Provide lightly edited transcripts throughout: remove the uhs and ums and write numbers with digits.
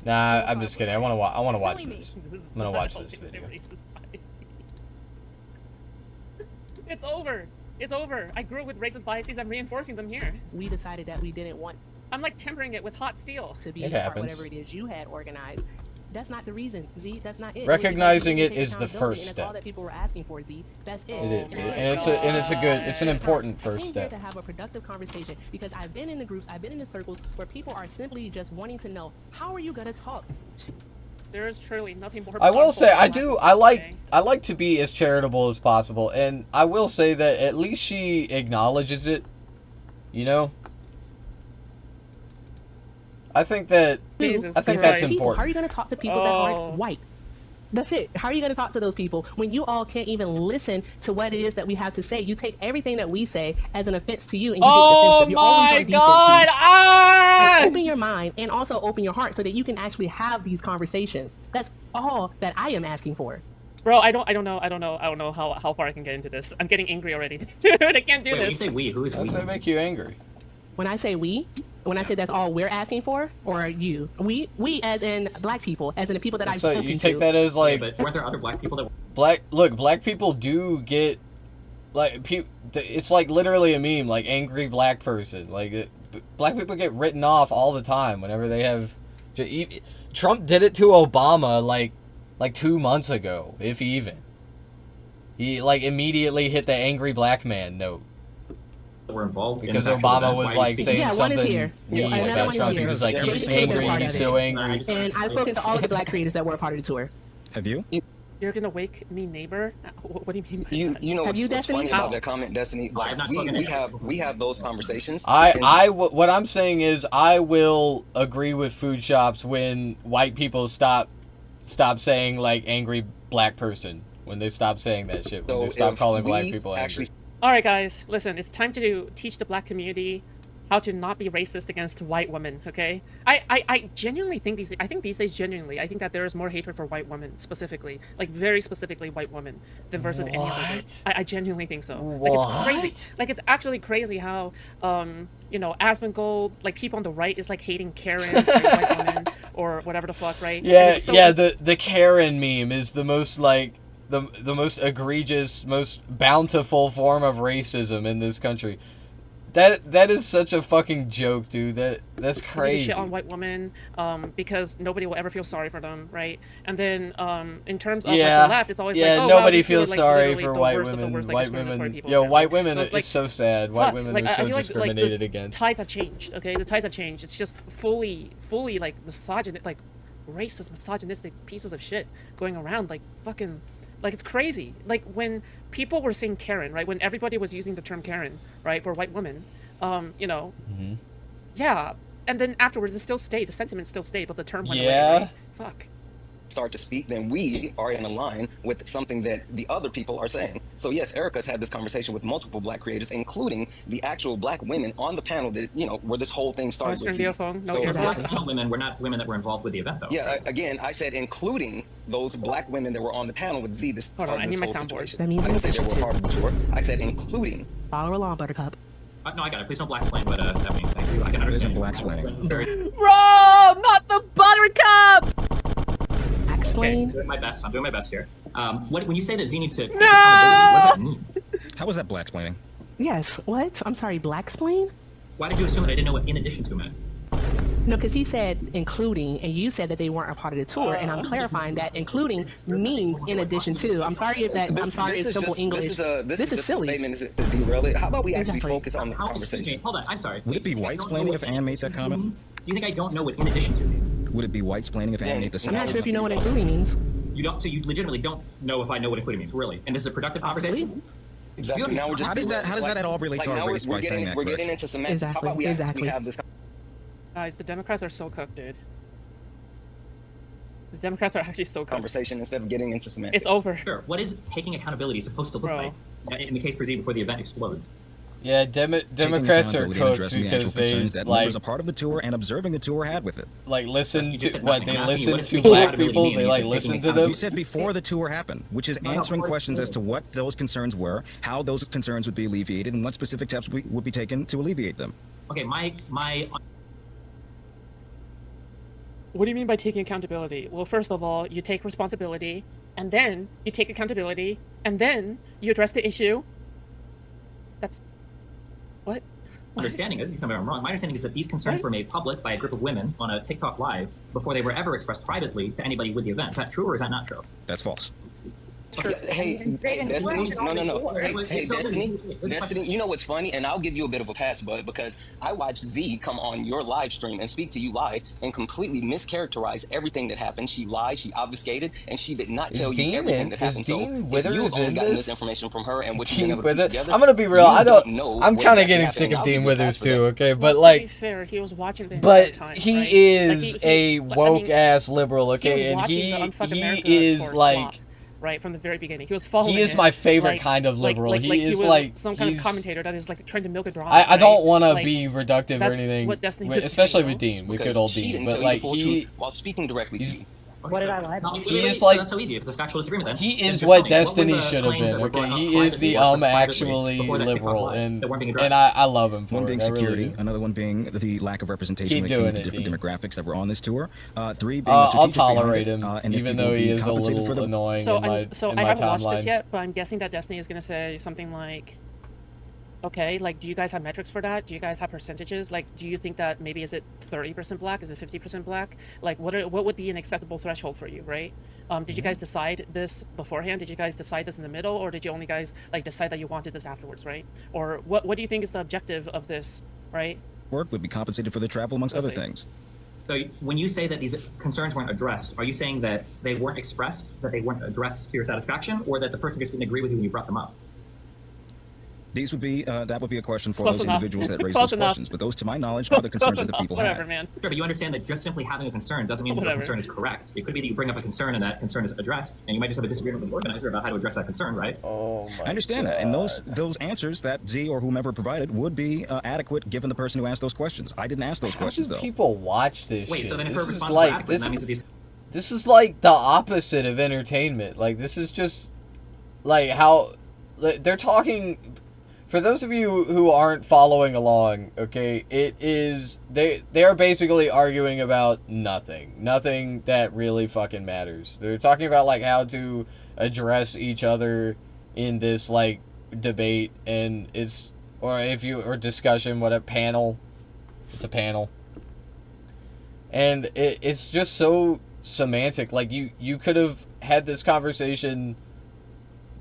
Nah, I'm just kidding. I want to watch. I want to watch this. I'm gonna watch this video. It's over. It's over. I grew up with racist biases. I'm reinforcing them here. We decided that we didn't want I'm like tempering it with hot steel. to be It a part of happens. whatever it is you had organized. That's not the reason, Z. That's not it. Recognizing We it take is the accountability, first and that's all step. that people were asking for, Z. That's it. It is, Oh my and it's a good, it's an God. important I first came here step. to have a productive conversation because I've been in the groups, I've been in the circles where people are simply just wanting to know, how are you gonna talk to There is truly nothing more. I will say, I powerful do, than I like to be as charitable as possible, and I will say that at least she acknowledges it, you know? I think that, Jesus I think that's Christ. people? important. How are you gonna talk to people that Oh. aren't white? That's it. How are you going to talk to those people when you all can't even listen to what it is that we have to say? You take everything that we say as an offense to you, and you Oh get defensive. You're always my on defense. God! Ah! Open your mind and also open your heart so that you can actually have these conversations. That's all that I am asking for. Bro, I don't know how far I can get into this. I'm getting angry already. Dude, I can't do Wait, when you this. say we, who is How we? does that make you angry? When I say we, when I say that's all we're asking for, or you, we as in black people, as in the people that I've So spoken you take to. that as Yeah, like, but weren't there other black people that were black people do get, like, it's like literally a meme, like angry black person. Like, black people get written off all the time whenever they have, Trump did it to Obama like 2 months ago, if even. He like immediately hit the angry black man note. were involved Because in the actual Obama event? was Why are you like speaking? saying Yeah, one something is here. mean Yeah, another about one is Trump. He here. was like, Yeah, he's Jason Baker's angry, part he's of so it. angry. And I've spoken to all of the black creators that were a part of the tour. Have you? You're gonna wake me neighbor? What do you mean by You that? you know Have you, what's Destiny? funny How? about that comment, Destiny? I've Like not spoken to we have those conversations. and What I'm saying is I will agree with food shops when white people stop saying like angry black person, when they stop saying that shit, when So they stop if calling black we people angry. actually Alright guys, listen, it's time to teach the black community how to not be racist against white women, okay? I genuinely think these days genuinely, I think that there is more hatred for white women specifically, like very specifically white women, than versus any other group. I genuinely think so. Like it's crazy. Like it's actually crazy how you know, Asmongold, like people on the right is like hating Karen for white women or whatever the fuck, right? And Yeah, it's so the Karen meme is the most like the most egregious, most bountiful form of racism in this country. That is such a fucking joke, dude. That's easy to crazy. shit on white women because nobody will ever feel sorry for them, right? And then in terms of like the left, it's always like, oh, wow, nobody these people are, feels like, sorry literally for the white worst of the women. worst, like, White discriminatory women, people yo, in white general. women So it's is like, so sad. White fuck, women like, are I so feel like discriminated the against. tides have changed. Okay, the tides have changed. It's just fully like misogynistic, like racist, misogynistic pieces of shit going around, like fucking. Like, it's crazy. Like, when people were saying Karen, right? When everybody was using the term Karen, right, for white women, you know, yeah. And then afterwards, it still stayed. The sentiment still stayed, but the term went Yeah. away, right? Fuck. start to speak, then we are in line with something that the other people are saying. So yes, Erica's had this conversation with multiple black creators, including the actual black women on the panel that, you know, where this whole thing started with. Western Videophone, no So- The black earbuds. panel women were not women that were involved with the event, though. Yeah, again, I said including those black women that were on the panel with Z. This Hold on, started I this need my whole soundboard. situation. That means I didn't say they inefficient were part of the tour. I said including. Follow along, Buttercup. No, I got it. Please don't black explain what that means. Thank you. I can It isn't understand. black-splaining. Bro, not the buttercup! Okay, Explain. I'm doing my best. I'm doing my best here. When you say that Z needs to... No! What does that mean? How was that black explaining? Yes. What? I'm sorry. Black explain? Why did you assume that I didn't know what in addition to meant? No, because he said including, and you said that they weren't a part of the tour, and I'm clarifying that including means in addition to. I'm sorry if that. I'm sorry if is simple just- English. This is is just silly. a statement to derail it. How about we actually Exactly. focus on the How, excuse me, conversation? hold on. I'm sorry. Would it be You think I white don't know explaining what if Anne made that in addition to comment? means? Do you think I don't know what in addition to means? Would it be white explaining if Anne made the I'm same not sure if comment? you know what including means. You don't. So you legitimately don't know if I know what including means, really. And this is a productive Possibly. conversation. Exactly. Now we're just How does that at all relate to our now race we're by saying getting, that, we're Greg? getting into semantics. How Exactly, about we exactly. actually have this Guys, the Democrats are so cooked, dude. The Democrats are actually so cooked. conversation instead of getting into semantics? It's over. Sure. What is taking accountability supposed to look Bro. like in the case for Z before the event explodes? Yeah, Taking Democrats are accountability and cooked addressing the actual because they concerns that like members a part of the tour and observing the tour had with it. listen You just to said what nothing. they I'm asking you, listen what does to taking black accountability people. mean? They You like said listen taking to them. You said before the tour happened, which is No, answering before the questions as to tour. what those concerns were, how those concerns would be alleviated, and what specific steps would be taken to alleviate them. Okay, my What do you mean by taking accountability? Well, first of all, you take responsibility, and then you take accountability, and then you address the issue. That's... What? Understanding is, you tell me if I'm wrong, my understanding is that these concerns were made public by a group of women on a TikTok live before they were ever expressed privately to anybody with the event. Is that true or is that not true? That's false. Hey, Destiny, no. Hey, Destiny, you know what's funny? And I'll give you a bit of a pass, bud, because I watched Z come on your live stream and speak to you live and completely mischaracterize everything that happened. She lied, she obfuscated, and she did not tell you everything that happened. So if you've only gotten this information from her and what you've been able to piece together, I'm gonna be real. I don't know. I'm kind of getting sick of I'll Dean give you a pass Withers for too. that. Okay, but Well, to like, be fair, he was watching the entire but time, he right? is Like, a I mean, woke ass liberal. he Okay, was and watching the Unfuck America he is tour like. slop, right from the very beginning. He was following. He is it, my favorite like, kind of liberal. Like, he is was like some kind of he's- commentator that is like trying to milk a drama. I don't right? want to Like, be reductive or that's anything, what Destiny was especially doing, with Dean, with Because good old she Dean. didn't But tell you like the full he, truth while speaking directly to you. What did I lie about? He is so like- that's so easy. If it's a factual disagreement, then he then is just what tell me, were Destiny the should have claims been. that were Okay, brought up he is privately the or privately actually before the TikTok liberal, live and that weren't being addressed? I love him for One it. being I really security, do. another one being the lack of representation Keep when it came doing to it, different Dean. demographics that were on this tour. Three being the I'll strategic behind tolerate it, him, and if even people though he be is a compensated little for the annoying So, in my I haven't watched timeline. this yet, but I'm guessing that Destiny is gonna say something like, okay, like, do you guys have metrics for that? Do you guys have percentages? Like, do you think that maybe is it 30% black? Is it 50% black? Like, what would be an acceptable threshold for you, right? Did you guys decide this beforehand? Did you guys decide this in the middle, or did you only guys like decide that you wanted this afterwards, right? Or what do you think is the objective of this, right? work would be compensated for their travel, amongst We'll other see. things. So when you say that these concerns weren't addressed, are you saying that they weren't expressed, that they weren't addressed to your satisfaction, or that the person just didn't agree with you when you brought them up? These would be that would be a question for Close those enough. individuals that raise Close those enough. questions. But those, to my knowledge, are the concerns that the people Whatever, had. man. Sure, but you understand that just simply having a concern doesn't mean that the Whatever. concern is correct. It could be that you bring up a concern and that concern is addressed, and you might just have a disagreement with the organizer about how to address that concern, right? Oh my I understand that, and God. those answers that Z or whomever provided would be adequate given the person who asked those questions. I didn't ask those How questions do though. people watch this Wait, shit? so then if her This is response was like adequate, then that means that these this is like the opposite of entertainment. Like this is just like how like, they're talking. For those of you who aren't following along, okay, it is they are basically arguing about nothing that really fucking matters. They're talking about like how to address each other in this like debate, and it's or discussion, what a panel. It's a panel. And it's just so semantic. Like you could have had this conversation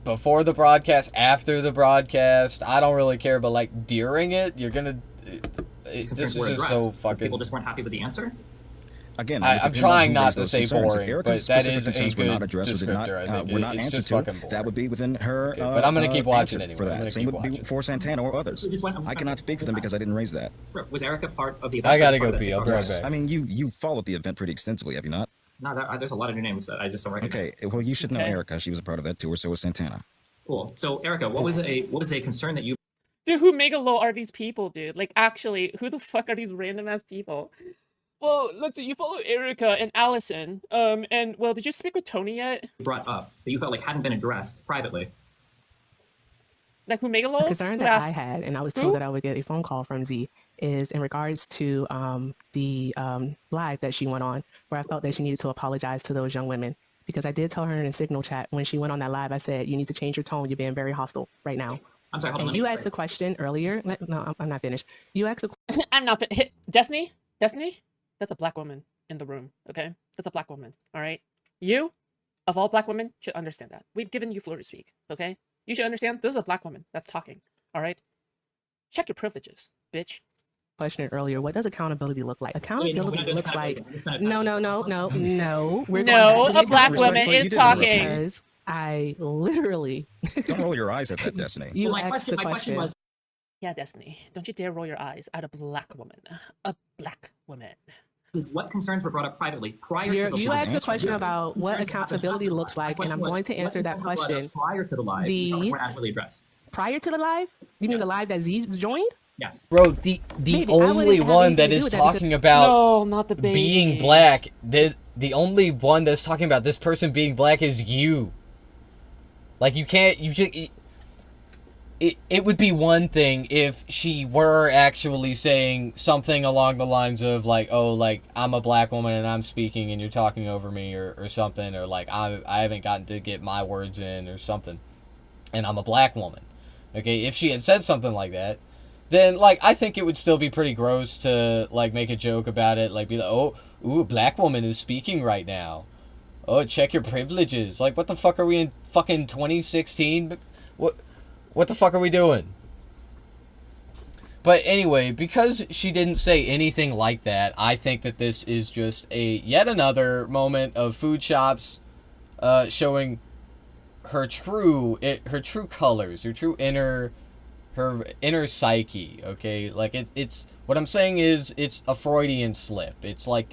before the broadcast, after the broadcast. I don't really care, but like during it, you're gonna. This concerns is were just addressed, so but fucking. people just weren't happy with the answer. Again, I'm it would depend on trying who not raised to those say concerns. boring, If Erica's but that specific is a concerns were not good addressed or did not, descriptor. I think were not it's answered just to, fucking boring. that would be within her. Okay, but I'm gonna keep watching answer anyway. for I'm that. gonna Same keep would be watching. for Santana or others. I cannot speak for them because I didn't raise that. Was Erica part of the event? I gotta Part go of that pee. I'll TikTok be right live? back. I mean, you followed the event pretty extensively, have you not? No, there's a lot of new names that I just don't recognize. Okay, well, you should know Okay. Erica. She was a part of that tour, so was Santana. Cool. So Erica, what was a concern that you Dude, who megalo are these people, dude? Like, actually, who the fuck are these random ass people? Well, let's see. You follow Erica and Allison. And well, did you speak with Tony yet? brought up that you felt like hadn't been addressed privately? Like, who megalo? The concern Who that I asked? had, and I was Who? told that I would get a phone call from Z, is in regards to the live that she went on, where I felt that she needed to apologize to those young women. Because I did tell her in a signal chat when she went on that live, I said, you need to change your tone. You're being very hostile right now. I'm sorry, hold on. And you asked the question earlier. No, I'm not finished. You asked the I'm not. Destiny? Destiny? That's a black woman in the room, okay? That's a black woman, all right? You, of all black women, should understand that. We've given you floor to speak, okay? You should understand this is a black woman that's talking, all right? Check your privileges, bitch. question earlier. What does accountability look like? Accountability doing looks like accountability. no. We're No, going back to a black the woman Respectfully, is you did talking. because I literally Don't roll your eyes at that, Destiny. you Well, asked the my question was, Yeah, Destiny, don't you dare roll your eyes at a black woman. A black woman. what concerns were brought up privately prior You're, to the you live? asked a answer. question Yeah. about what Concerns that accountability happened looks live. like, My and I'm question going was, to answer what that concerns were brought up question prior to the live. you felt The- weren't adequately addressed. prior to the live. You mean the live that Z joined? Yes. Bro, the Maybe. I only wouldn't have one anything that to do is with that talking about No, not the baby. being black, the only one that's talking about this person being black is you. Like you can't, you just it would be one thing if she were actually saying something along the lines of like, oh, like, I'm a black woman and I'm speaking and you're talking over me or something, or like I haven't gotten to get my words in or something and I'm a black woman. Okay, if she had said something like that, then like I think it would still be pretty gross to like make a joke about it, like be like, oh, ooh, a black woman is speaking right now. Oh, check your privileges. Like, what the fuck are we in fucking 2016? What the fuck are we doing? But anyway, because she didn't say anything like that, I think that this is just yet another moment of food shops showing her true colors, her true inner psyche, okay? Like, it's what I'm saying is it's a Freudian slip. It's like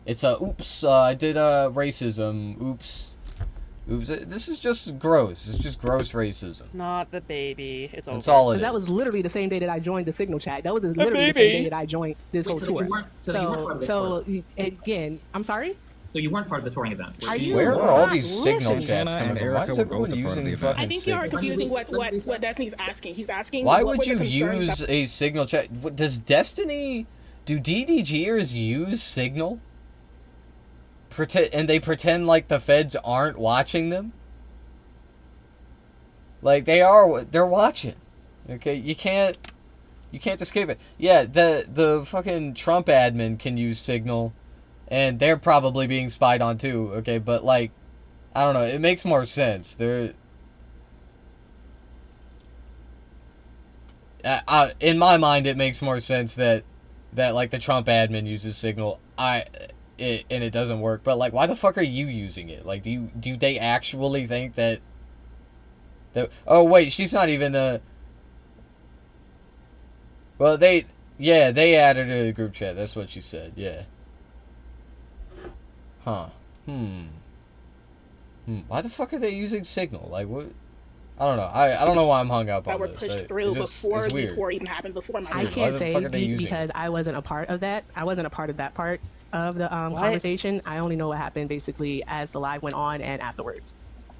it's a oops, I did racism. Oops. This is just gross. It's just gross racism. Not the baby. It's over. That's all it is. That was literally the same day that I joined the Signal chat. That was literally the same day that I joined this whole tour. Again, I'm sorry? So you weren't part of the touring event. Where are all these Signal listening? chats coming from? Why is everyone using fucking I think you are Signal? confusing what Destiny's asking. He's asking. Why what would were you the concerns use that- a Signal chat? Does Destiny... Do DDGers use Signal? And they pretend like the feds aren't watching them? Like, they're watching. Okay, you can't escape it. Yeah, the fucking Trump admin can use Signal, and they're probably being spied on too, okay? But, like, I don't know, it makes more sense. In my mind, it makes more sense that like, the Trump admin uses Signal, and it doesn't work. But, like, why the fuck are you using it? Like, do they actually think that... Oh, wait, she's not even Well, they added her to the group chat. That's what she said, yeah. Huh. Why the fuck are they using Signal? Like, what? I don't know. I don't know why I'm hung up that on were this. pushed through before it's the weird. tour even happened. Before my I Why can't the say fuck are they using because it? I wasn't a part of that. I wasn't a part of that part of the conversation. I only know what happened basically as the live went on and afterwards.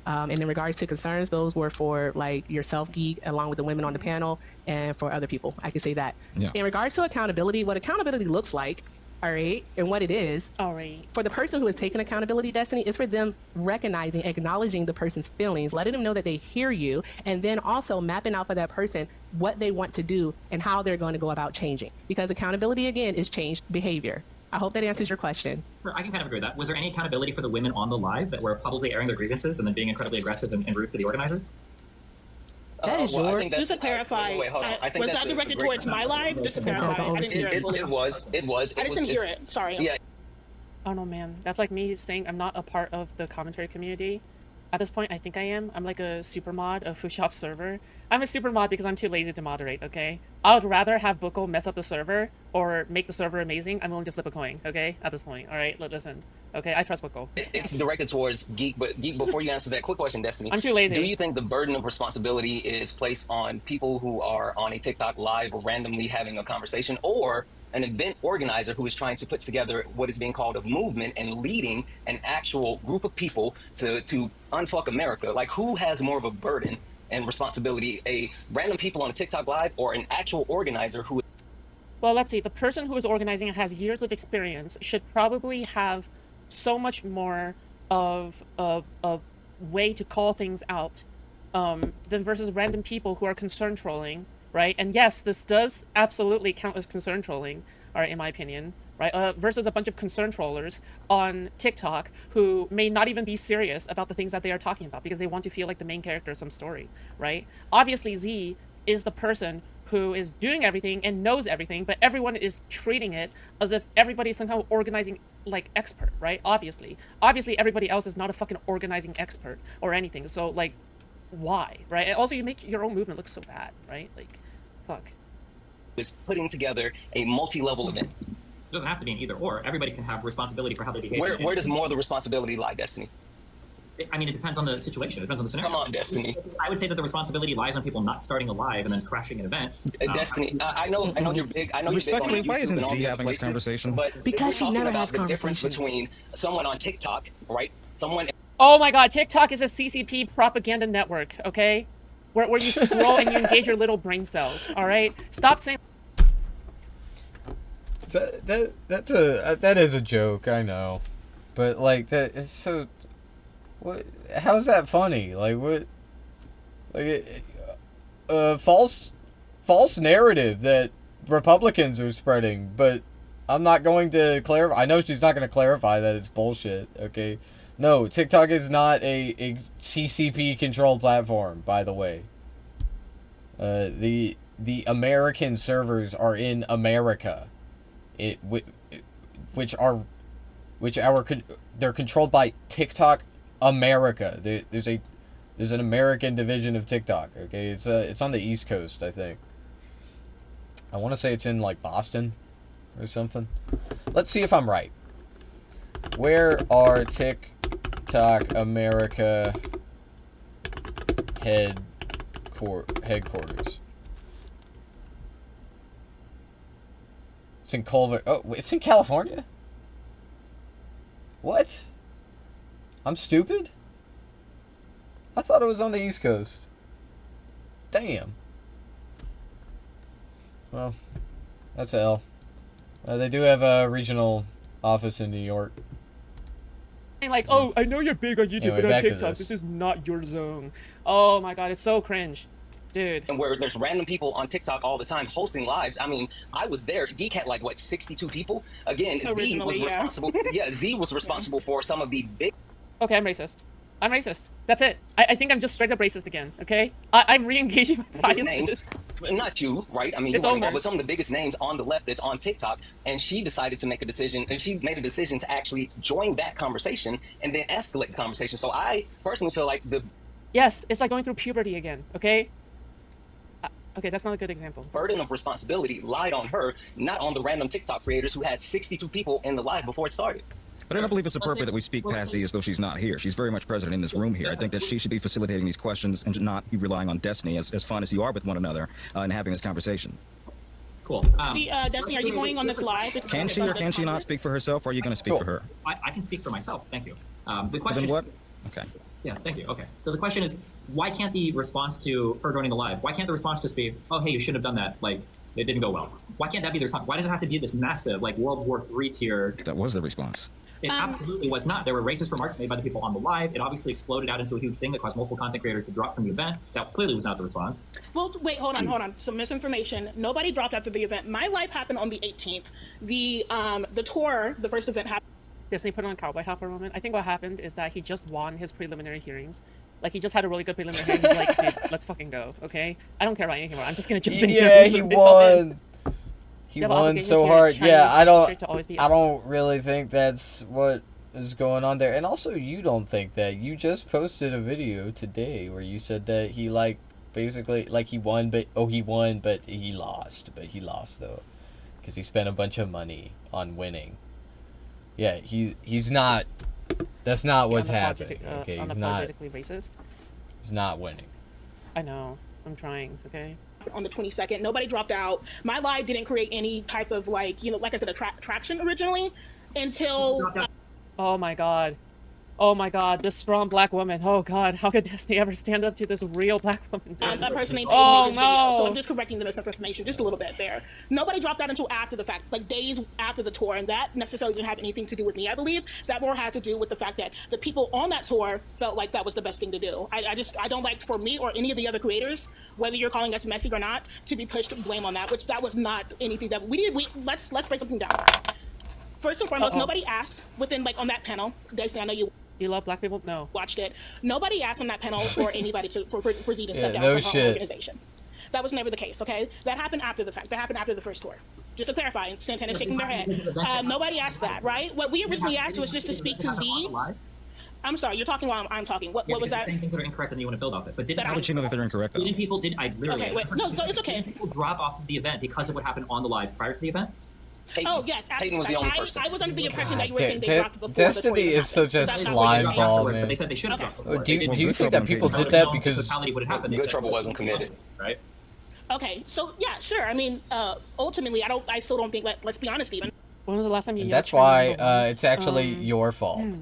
And in regards to concerns, those were for like yourself, Geek, along with the women on the panel, and for other people. I can say that. Yeah. In regards to accountability, what accountability looks like, all right, and what it is, All right. for the person who is taking accountability, Destiny, is for them recognizing, acknowledging the person's feelings, letting them know that they hear you, and then also mapping out for that person what they want to do and how they're going to go about changing. Because accountability, again, is changed behavior. I hope that answers your question. I can kind of agree with that. Was there any accountability for the women on the live that were publicly airing their grievances and then being incredibly aggressive and rude to the organizers? That is well, I your- think that's- Just to clarify, wait, hold on. I think was that's that a directed great towards my comment. live? Just to clarify, I didn't hear it fully. It was. I just didn't hear it. Sorry. Yeah, Oh no, man. That's like me saying I'm not a part of the commentary community. At this point, I think I am. I'm like a super mod of Food Shop server. I'm a super mod because I'm too lazy to moderate, okay? I would rather have Buko mess up the server or make the server amazing. I'm willing to flip a coin, okay? At this point, all right? Listen, okay? I trust Buko. it's directed towards Geek, but Geek, before you answer that, quick question, Destiny. I'm too lazy. Do you think the burden of responsibility is placed on people who are on a TikTok live or randomly having a conversation, or an event organizer who is trying to put together what is being called a movement and leading an actual group of people to unfuck America? Like, who has more of a burden and responsibility, a random people on a TikTok live or an actual organizer who... Well, let's see. The person who is organizing and has years of experience should probably have so much more of a way to call things out than versus random people who are concern trolling, right? And yes, this does absolutely count as concern trolling, all right, in my opinion, right? Versus a bunch of concern trollers on TikTok who may not even be serious about the things that they are talking about because they want to feel like the main character of some story, right? Obviously, Z is the person who is doing everything and knows everything, but everyone is treating it as if everybody's somehow organizing, like, expert, right? Obviously everybody else is not a fucking organizing expert or anything, so, like, why, right? And also, you make your own movement look so bad, right? Like, fuck. is putting together a multi-level event. It doesn't have to be an either or. Everybody can have responsibility for how they behave. Where does more of the responsibility lie, Destiny? I mean, it depends on the situation. It depends on the scenario. Come on, Destiny. I would say that the responsibility lies on people not starting a live and then trashing an event. Destiny, I know you're big. I know you're big on Respectfully, YouTube why isn't and all Z the other having this places, conversation? But Because she we're talking never about has the difference conversations. between someone on TikTok, right? Someone Oh my god, TikTok is a CCP propaganda network, okay? where you scroll and you engage your little brain cells. All right, stop saying. That is a joke, I know, but like that is so. What? How's that funny? Like what? Like false narrative that Republicans are spreading, but I'm not going to clarify. I know she's not going to clarify that it's bullshit. Okay, no, TikTok is not a CCP controlled platform. By the way, the American servers are in America. They're controlled by TikTok America. There's an American division of TikTok. Okay, it's on the East Coast, I think. I want to say it's in like Boston or something. Let's see if I'm right. Where are TikTok America headquarters? It's in Culver. Oh, it's in California? What? I'm stupid? I thought it was on the East Coast. Damn. Well, that's a L. They do have a regional office in New York. Like, oh, I know you're big on YouTube, Anyway, but on back to TikTok, this. this is not your zone. Oh my god, it's so cringe. Dude. And where there's random people on TikTok all the time hosting lives. I mean, I was there. Geek had like, what, 62 people? Again, Z was responsible. Yeah, Z was responsible for some of the big... Okay, I'm racist. I'm racist. That's it. I think I'm just straight up racist again, okay? I'm re-engaging my biases. names. Not you, right? I mean, It's you over. involved with some of the biggest names on the left that's on TikTok, and she decided to make a decision, and she made a decision to actually join that conversation and then escalate the conversation. So I personally feel like the... Yes, it's like going through puberty again, okay? Okay, that's not a good example. burden of responsibility lied on her, not on the random TikTok creators who had 62 people in the live before it started. But I don't believe it's appropriate that we speak past Z as though she's not here. She's very much present in this room here. I think that she should be facilitating these questions and not be relying on Destiny, as fun as you are with one another, and having this conversation. Cool. Destiny, are you going on this live? Can she or can she not speak for herself, or are you going to speak for her? I can speak for myself. Thank you. The Well, question. then what? Okay. Yeah, thank you. Okay. So the question is, why can't the response to her joining the live, why can't the response just be, oh, hey, you shouldn't have done that. Like, it didn't go well. Why can't that be the response? Why does it have to be this massive, like, World War III tier? That was the response. It absolutely was not. There were racist remarks made by the people on the live. It obviously exploded out into a huge thing that caused multiple content creators to drop from the event. That clearly was not the response. Well, wait, hold on. Some misinformation. Nobody dropped after the event. My live happened on the 18th. The tour, the first event happened. Disney put on cowboy hat for a moment. I think what happened is that he just won his preliminary hearings. Like, he just had a really good preliminary hearing. He's like, dude, let's fucking go, okay? I don't care about anything more. I'm just gonna jump in here. Yeah, he won. He won so hard. Yeah, I don't really think that's what is going on there. And also, you don't think that. You just posted a video today where you said that he, like, basically, like, he won, but he lost. But he lost, though, because he spent a bunch of money on winning. Yeah, he's not. That's not what's happening. Okay, he's not racist. He's not winning. I know. I'm trying. Okay. On the 22nd, nobody dropped out. My live didn't create any type of, like, you know, like I said, traction originally until. Oh my god. Oh my god, this strong black woman. Oh god, how could Destiny ever stand up to this real black woman? That person ain't oh this no! Video, so I'm just correcting the misinformation just a little bit there. Nobody dropped out until after the fact, like days after the tour, and that necessarily didn't have anything to do with me. I believe that more had to do with the fact that the people on that tour felt like that was the best thing to do. I don't like for me or any of the other creators, whether you're calling us messy or not, to be pushed blame on that, which that was not anything that we did. Let's break something down. First and foremost, nobody asked within, like, on that panel. Destiny, I know you. You love black people? No. Watched it. Nobody asked on that panel for anybody for Z to step down no from shit. our organization. That was never the case, okay? That happened after the fact. That happened after the first tour. Just to clarify, Santana shaking their head. Nobody asked that, right? What we originally asked was just to speak to Z. I'm sorry, you're talking while I'm talking. What was that? Saying things that are incorrect and you want to build off it. But How would you know that they're incorrect, though? I literally... Okay, wait. No, it's okay. Did people drop off of the event because of what happened on the live prior to the event? Peyton. Oh, yes. Peyton was the only person. I was under the impression that you were saying they dropped before Destiny the tour is such a happened. slime ball, But man. they said they should have dropped before. Do you Good think that trouble people being did that because... Good trouble wasn't committed. Right? Okay, so yeah, sure. I mean, ultimately, I still don't think. Let's be honest, Steven. When was the last time you? That's why it's actually your fault.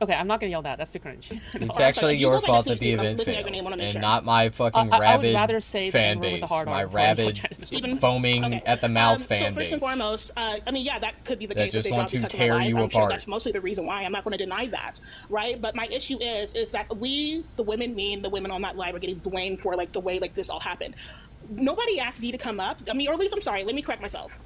Okay, I'm not gonna yell that. That's too cringe. It's sorry, actually you your go back fault next that the week, I'm event looking at your failed, name, I wanna make and sure. not my fucking I would rabid rather say the fan N-word with the base. hard My R for rabid, unfortunate- Stephen? foaming Okay. at the mouth fan So base. first and foremost, I mean, yeah, that could be the That case just if they want dropped to because of tear my life. you I'm sure apart. that's mostly the reason why. I'm not going to deny that, right? But my issue is that we, the women, me and the women on that live, are getting blamed for like the way like this all happened. Nobody asked Z to come up. I mean, or at least I'm sorry. Let me correct myself.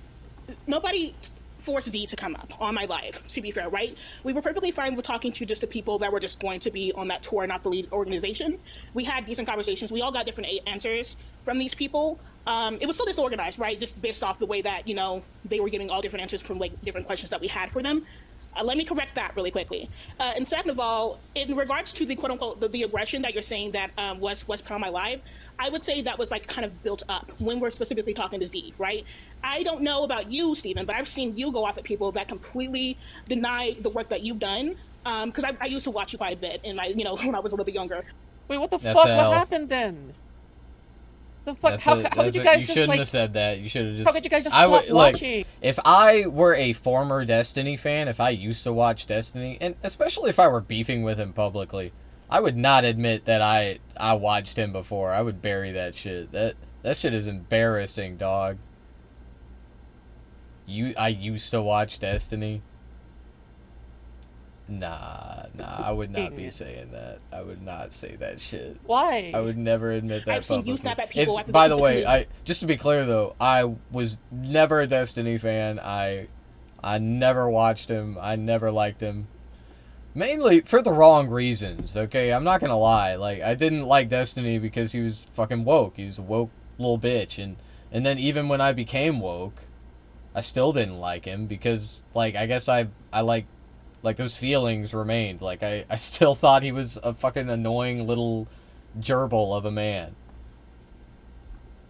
Nobody forced D to come up on my live, to be fair, right? We were perfectly fine with talking to just the people that were just going to be on that tour, not the lead organization. We had decent conversations. We all got different answers from these people. It was still disorganized, right? Just based off the way that, you know, they were giving all different answers from like different questions that we had for them. Let me correct that really quickly. And second of all, in regards to the quote unquote the aggression that you're saying that was put on my live, I would say that was like kind of built up when we're specifically talking to Z, right? I don't know about you, Stephen, but I've seen you go off at people that completely deny the work that you've done. Because I used to watch you quite a bit, in my, you know, when I was a little bit younger. Wait, what the That's fuck? L. What happened then? The fuck? That's How a- could that's you a- guys you just shouldn't like? have said that. You should have just. How could you guys just I stop would- look, watching? if I were a former Destiny fan, if I used to watch Destiny, and especially if I were beefing with him publicly, I would not admit that I watched him before. I would bury that shit. That shit is embarrassing, dog. I used to watch Destiny. Nah, I would not be Ignorant. saying that. I would not say that shit. Why? I would never admit that I've seen you publicly. snap at people It's, after they by the way, consistently- just to be clear though, I was never a Destiny fan. I never watched him. I never liked him. Mainly for the wrong reasons, okay? I'm not gonna lie. Like, I didn't like Destiny because he was fucking woke. He was a woke little bitch. And then even when I became woke, I still didn't like him because, like, I guess I like, those feelings remained. Like, I still thought he was a fucking annoying little gerbil of a man.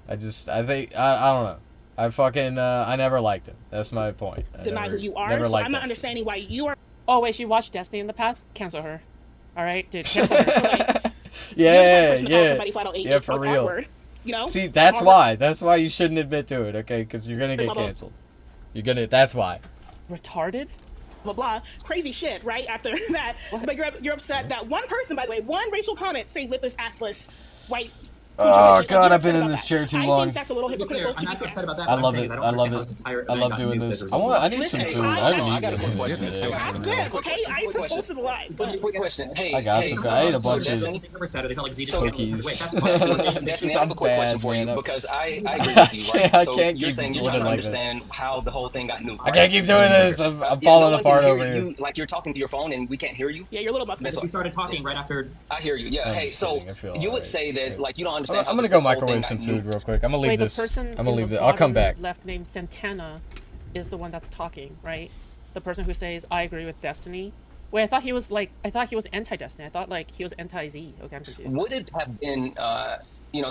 I think, I don't know. I never liked him. That's my point. I Deny never- who you are. never So liked I'm not Destiny. understanding why you are. Oh wait, she watched Destiny in the past. Cancel her. All right, dude. Cancel her. You're the type Yeah, of person to call yeah. somebody flat out Yeah, for real. R-word, you know? See, that's R-word. why. That's why you shouldn't admit to it, okay? Because you're gonna get Blah, blah. canceled. That's why. Retarded. Blah blah, crazy shit. Right after that, but you're upset that one person, by the way, one racial comment saying "lip this assless white." Oh, bitches," and God, you're I've been upset in about this that. chair too I long. think that's a little To be clear, hypocritical. I'm To not be upset fair. about that. I What love I'm saying it. is I don't love understand how it. this entire I event love got doing nuked this. as a result. I need some Listen, food. I- I haven't I- eaten got a quick anything question. today. I got a That's quick good. question. Okay, I Quick just question. posted the live. but- Quick question. Hey, I got hey, some. I ate a bunch so of Destiny- They never said it. They felt like Z So- didn't. Wait, that's cookies. fine. So, Destiny, I have a quick I'm question bad, for you man. because I agree with you, right? I So can't you're keep saying you're living trying to like this. understand how the whole thing got nuked. I can't keep doing this. I'm Yeah, falling no one apart can over hear here. you, like you're talking to your phone and we can't hear you. Yeah, you're a little muffled. That's We started talking right after. I hear you. Yeah. I'm Hey, just so kidding. I feel you would alright. say that like you don't I'm understand. gonna how go this whole microwave thing some got food nuked. real quick. I'm gonna leave Wait, this. the person I'm gonna in leave the it. I'll come bottom back. left named Santana is the one that's talking, right? The person who says I agree with Destiny. Wait, I thought he was anti-Destiny. I thought like he was anti-Z. Okay, I'm confused. Would it have been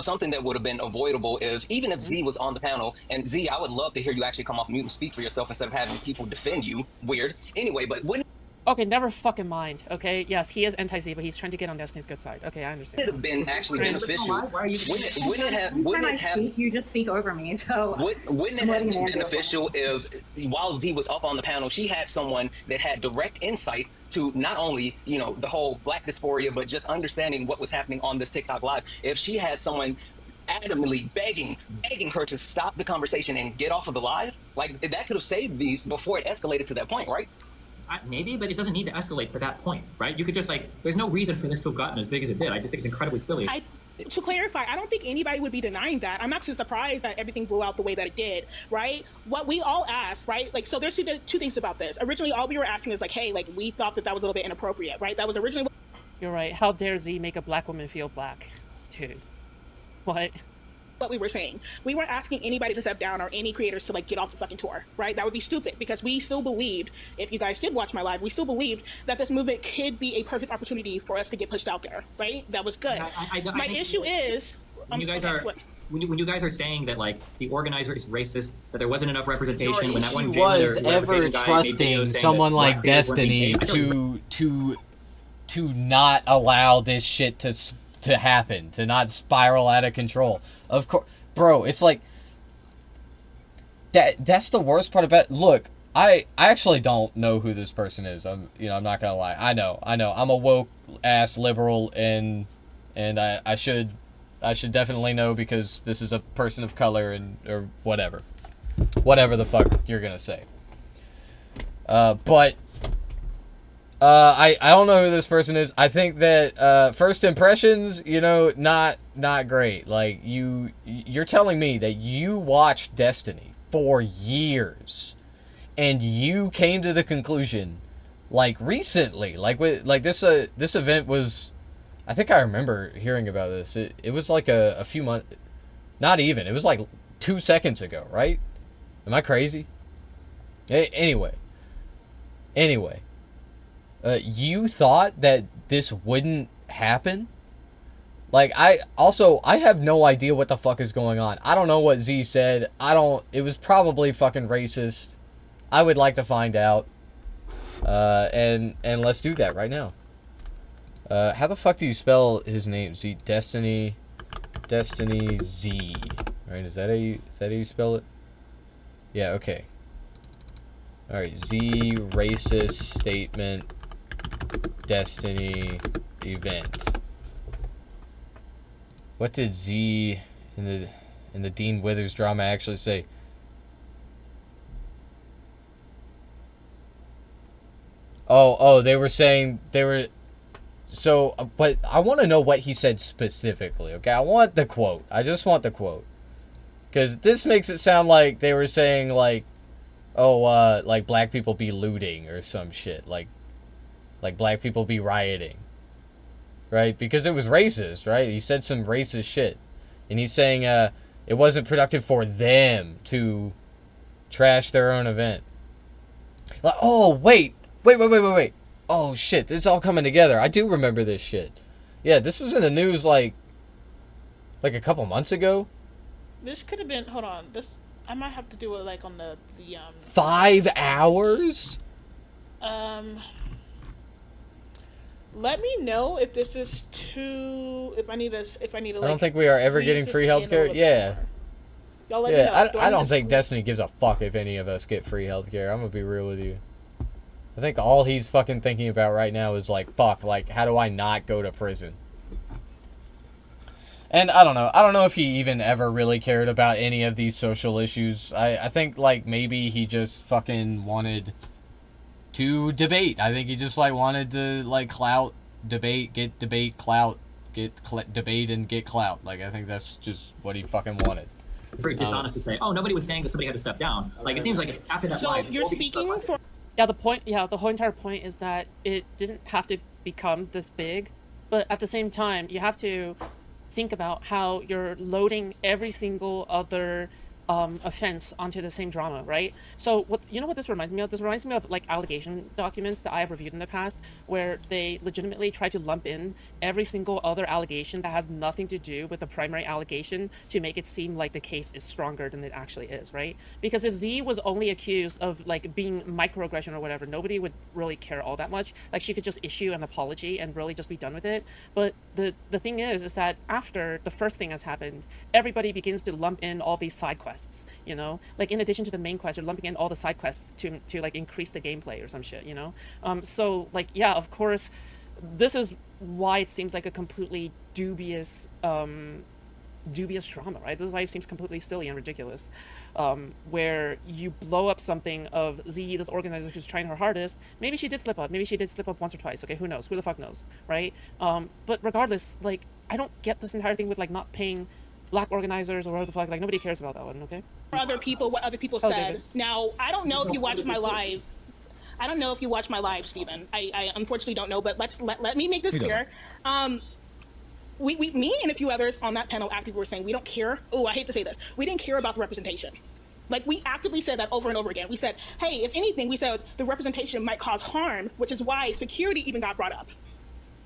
something that would have been avoidable if even if Z was on the panel? And Z, I would love to hear you actually come off mute and speak for yourself instead of having people defend you. Weird. Anyway, but wouldn't Okay, never fucking mind. Okay, yes, he is anti-Z, but he's trying to get on Destiny's good side. Okay, I it understand. have been actually Right. beneficial? Why are you? Wouldn't it have You just speak over me, so Wouldn't it I'm have letting been Amanda go. beneficial if, while Z was up on the panel, she had someone that had direct insight to not only, the whole black dysphoria, but just understanding what was happening on this TikTok live? If she had someone adamantly begging her to stop the conversation and get off of the live, like that could have saved these before it escalated to that point, right? Maybe, but it doesn't need to escalate to that point, right? You could just there's no reason for this to have gotten as big as it did. I just think it's incredibly silly. To clarify, I don't think anybody would be denying that. I'm actually surprised that everything blew out the way that it did, right? What we all asked, right? Like, so there's two things about this. Originally, all we were asking is like, hey, like, we thought that was a little bit inappropriate, right? That was originally You're right. How dare Z make a black woman feel black? Dude. What? what we were saying. We weren't asking anybody to step down or any creators to get off the fucking tour, right? That would be stupid because we still believed, if you guys did watch my live, we still believed that this movement could be a perfect opportunity for us to get pushed out there, right? That was good. I My think issue is when you guys okay, are what? when you guys are saying that the organizer is racist, that there wasn't enough representation. Your when that issue one was jailer, ever trusting someone like Destiny to not allow this shit to happen, to not spiral out of control. Of course, bro, it's like that's the worst part about. Look, I actually don't know who this person is. I'm not gonna lie. I know. I'm a woke ass liberal, and I should definitely know because this is a person of color or whatever the fuck you're gonna say. But I don't know who this person is. I think that first impressions, not great. Like you're telling me that you watched Destiny for years. And you came to the conclusion, like recently, this event was, I think I remember hearing about this. It was like a few months, not even. It was like 2 seconds ago, right? Am I crazy? Anyway, you thought that this wouldn't happen? Like, I have no idea what the fuck is going on. I don't know what Z said. It was probably fucking racist. I would like to find out, and let's do that right now. How the fuck do you spell his name? Z Destiny Z. Right? Is that how you spell it? Yeah. Okay. All right. Z racist statement. Destiny event. What did Z in the Dean Withers drama actually say? Oh, they were saying so, but I want to know what he said specifically, okay? I want the quote. I just want the quote. Because this makes it sound like they were saying, like, like black people be looting or some shit. Like black people be rioting. Right? Because it was racist, right? He said some racist shit. And he's saying, it wasn't productive for them to trash their own event. Like, oh, wait. Wait. Oh, shit. This is all coming together. I do remember this shit. Yeah, this was in the news, like a couple months ago. This could have been... Hold on. I might have to do it, like, on the 5 hours? Let me know if this is too... If I need to, I don't think we are ever getting free healthcare. Yeah. Y'all let me know. I don't think Destiny gives a fuck if any of us get free healthcare. I'm gonna be real with you. I think all he's fucking thinking about right now is like, fuck, like, how do I not go to prison? And I don't know. I don't know if he even ever really cared about any of these social issues. I think, like, maybe he just fucking wanted to debate. I think he just, like, wanted to, like, clout, debate, get debate, clout, debate and get clout. Like, I think that's just what he fucking wanted. Pretty dishonest to say, oh, nobody was saying that somebody had to step down. Like, it seems like after that live... So you're speaking for... Yeah, the whole entire point is that it didn't have to become this big, but at the same time, you have to think about how you're loading every single other offense onto the same drama, right? So what this reminds me of? This reminds me of like allegation documents that I have reviewed in the past, where they legitimately try to lump in every single other allegation that has nothing to do with the primary allegation to make it seem like the case is stronger than it actually is, right? Because if Z was only accused of like being microaggression or whatever, nobody would really care all that much. Like she could just issue an apology and really just be done with it. But the thing is that after the first thing has happened, everybody begins to lump in all these side quests. Like in addition to the main quest, you're lumping in all the side quests to like increase the gameplay or some shit, so like, yeah, of course, this is why it seems like a completely dubious drama, right? This is why it seems completely silly and ridiculous, where you blow up something of Z, this organizer who's trying her hardest. Maybe she did slip up once or twice, okay, who knows, who the fuck knows, right? But regardless, like, I don't get this entire thing with like not paying black organizers or whatever the fuck, like nobody cares about that one, okay? For other people, what other people said. Now, I don't know if you watched my live. I don't know if you watched my live, Stephen. I unfortunately don't know, but let me make this clear. Me and a few others on that panel actively were saying we don't care. Oh, I hate to say this. We didn't care about the representation. Like, we actively said that over and over again. We said, hey, if anything, we said the representation might cause harm, which is why security even got brought up.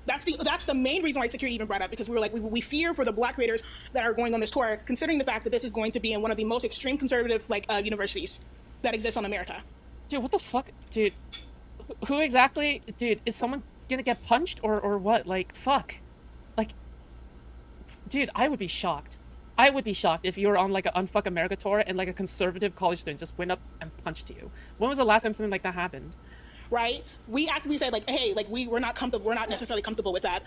That's the main reason why security even brought up, because we were like, we fear for the black creators that are going on this tour, considering the fact that this is going to be in one of the most extreme conservative universities that exists on America. Dude, what the fuck? Dude, who exactly? Dude, is someone gonna get punched or what? Like, fuck. Like, dude, I would be shocked. I would be shocked if you were on like an Unfuck America tour and like a conservative college student just went up and punched you. When was the last time something like that happened? Right? We actively said like, hey, like we're not comfortable. We're not necessarily comfortable with that.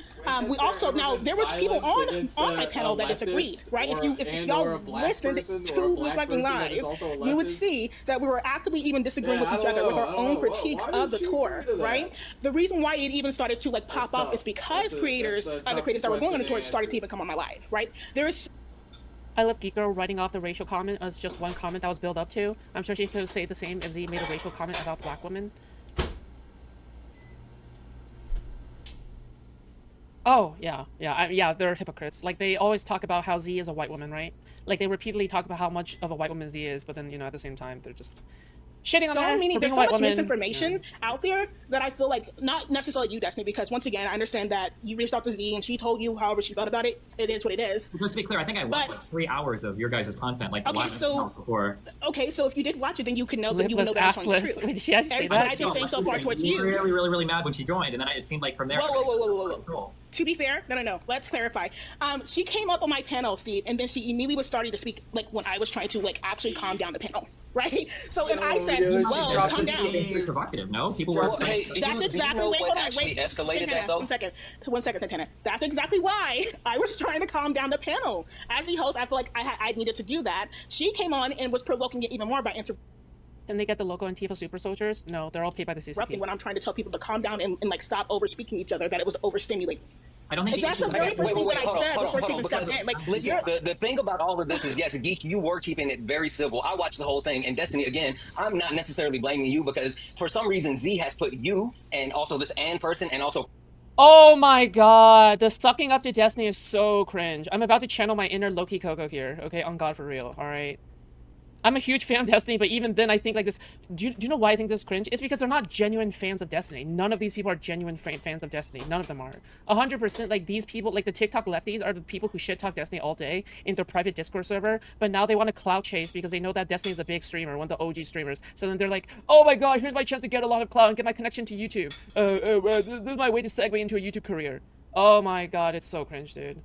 We also now there was people on my panel that disagreed. Right? If y'all listened to the fucking live, you would see that we were actively even disagreeing with each other with our own critiques of the tour. Right? The reason why it even started to like pop up is because creators, other creators that were going on the tour, started to even come on my live. Right? There is. I love Geek Girl writing off the racial comment as just one comment that was built up to. I'm sure she could say the same if Z made a racial comment about the black woman. Oh, yeah, they're hypocrites. Like, they always talk about how Z is a white woman, right? Like, they repeatedly talk about how much of a white woman Z is, but then, you know, at the same time, they're just shitting on her for being a there's so white much woman. misinformation out there that I feel like, not necessarily you, Destiny, because once again, I understand that you reached out to Z and she told you however she felt about it. It is what it is. Just to be clear, I think I watched like 3 hours of your guys' content, like okay, before. Okay, so if you did watch it, then you can know that you know that I'm telling the truth. Wait, did she actually say that? I've been saying so far towards you. Really mad when she joined, and then it seemed like from there. Whoa. To be fair, no. Let's clarify. She came up on my panel, Steve, and then she immediately was starting to speak like when I was trying to like actually calm down the panel, right? So and I said, "Well, calm down." It's provocative, no? People were. That's exactly. Wait, hold on. Wait. Escalated that though. 1 second, Santana. That's exactly why I was trying to calm down the panel. As the host, I feel like I needed to do that. She came on and was provoking it even more by Can they get the local Antifa super soldiers? No, they're all paid by the CCP. When I'm trying to tell people to calm down and like stop over speaking each other, that it was overstimulating. I don't think that's the very first thing that I said before she even stepped in. Like, listen, the thing about all of this is, yes, Geek, you were keeping it very civil. I watched the whole thing, and Destiny, again, I'm not necessarily blaming you because for some reason Z has put you and also this Ann person and also. Oh my god, the sucking up to Destiny is so cringe. I'm about to channel my inner Loki Coco here, okay? On God, for real, alright? I'm a huge fan of Destiny, but even then I think like this... Do you know why I think this is cringe? It's because they're not genuine fans of Destiny. None of these people are genuine fans of Destiny. None of them are. 100%, like, these people, like, the TikTok lefties are the people who shit-talk Destiny all day in their private Discord server, but now they want to clout chase because they know that Destiny is a big streamer, one of the OG streamers. So then they're like, oh my god, here's my chance to get a lot of clout and get my connection to YouTube. This is my way to segue into a YouTube career. Oh my god, it's so cringe, dude.